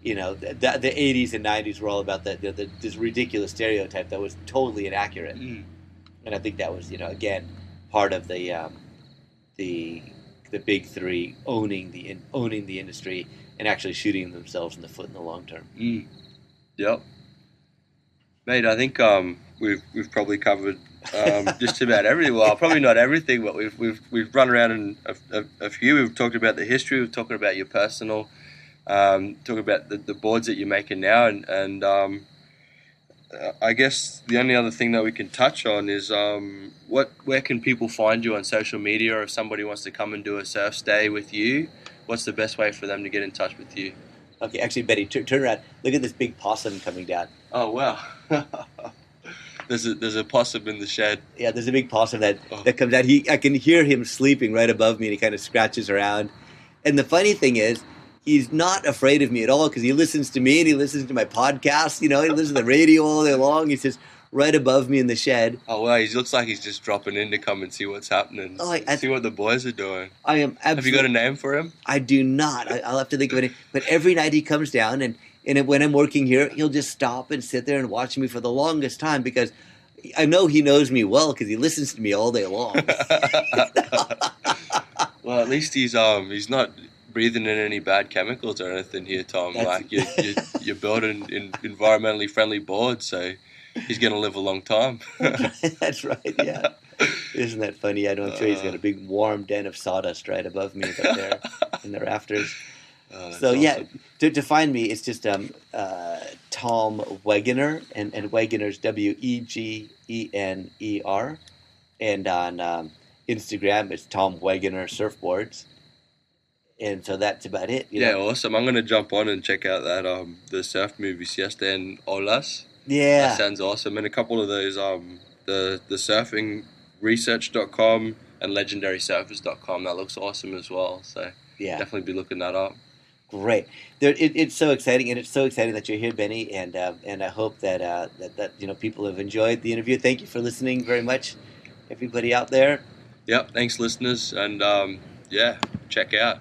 Speaker 2: you know, the 80s and 90s were all about this ridiculous stereotype that was totally inaccurate. And I think that was, you know, again, part of the big three owning the industry and actually shooting themselves in the foot in the long term.
Speaker 3: Yep, mate. I think we've probably covered just about everything. Well, probably not everything, but we've run around in a few. We've talked about the history. We've talked about your personal. Talk about the boards that you're making now, and I guess the only other thing that we can touch on is where can people find you on social media, or if somebody wants to come and do a surf stay with you, what's the best way for them to get in touch with you?
Speaker 2: Okay, actually, Betty, turn around. Look at this big possum coming down.
Speaker 3: Oh wow! There's a possum in the shed.
Speaker 2: Yeah, there's a big possum that comes out. I can hear him sleeping right above me, and he kind of scratches around. And the funny thing is, he's not afraid of me at all because he listens to me and he listens to my podcast. You know, he listens to the radio all day long. He's just right above me in the shed.
Speaker 3: Oh, wow. He looks like he's just dropping in to come and see what's happening. See what the boys are doing.
Speaker 2: I am absolutely...
Speaker 3: Have you got a name for him?
Speaker 2: I do not. I'll have to think of it. But every night he comes down, and when I'm working here, he'll just stop and sit there and watch me for the longest time because I know he knows me well because he listens to me all day long.
Speaker 3: Well, at least he's not breathing in any bad chemicals or anything here, Tom. You're building environmentally friendly boards, so he's going to live a long time.
Speaker 2: That's right, yeah. Isn't that funny? I'm sure he's got a big warm den of sawdust right above me up there in the rafters. So awesome. Yeah, to find me, it's just Tom Wegener, and Wegener's Wegener, and on Instagram it's Tom Wegener Surfboards. And so that's about it. You know?
Speaker 3: Awesome. I'm going to jump on and check out that the surf movie Siesta en Olas.
Speaker 2: Yeah.
Speaker 3: That sounds awesome. And a couple of those, the surfingresearch.com and legendarysurfers.com. That looks awesome as well. So definitely be looking that up.
Speaker 2: Great. It's so exciting, and it's so exciting that you're here, Benny. And I hope that you know, people have enjoyed the interview. Thank you for listening very much, everybody out there.
Speaker 3: Yep. Thanks, listeners. And check out.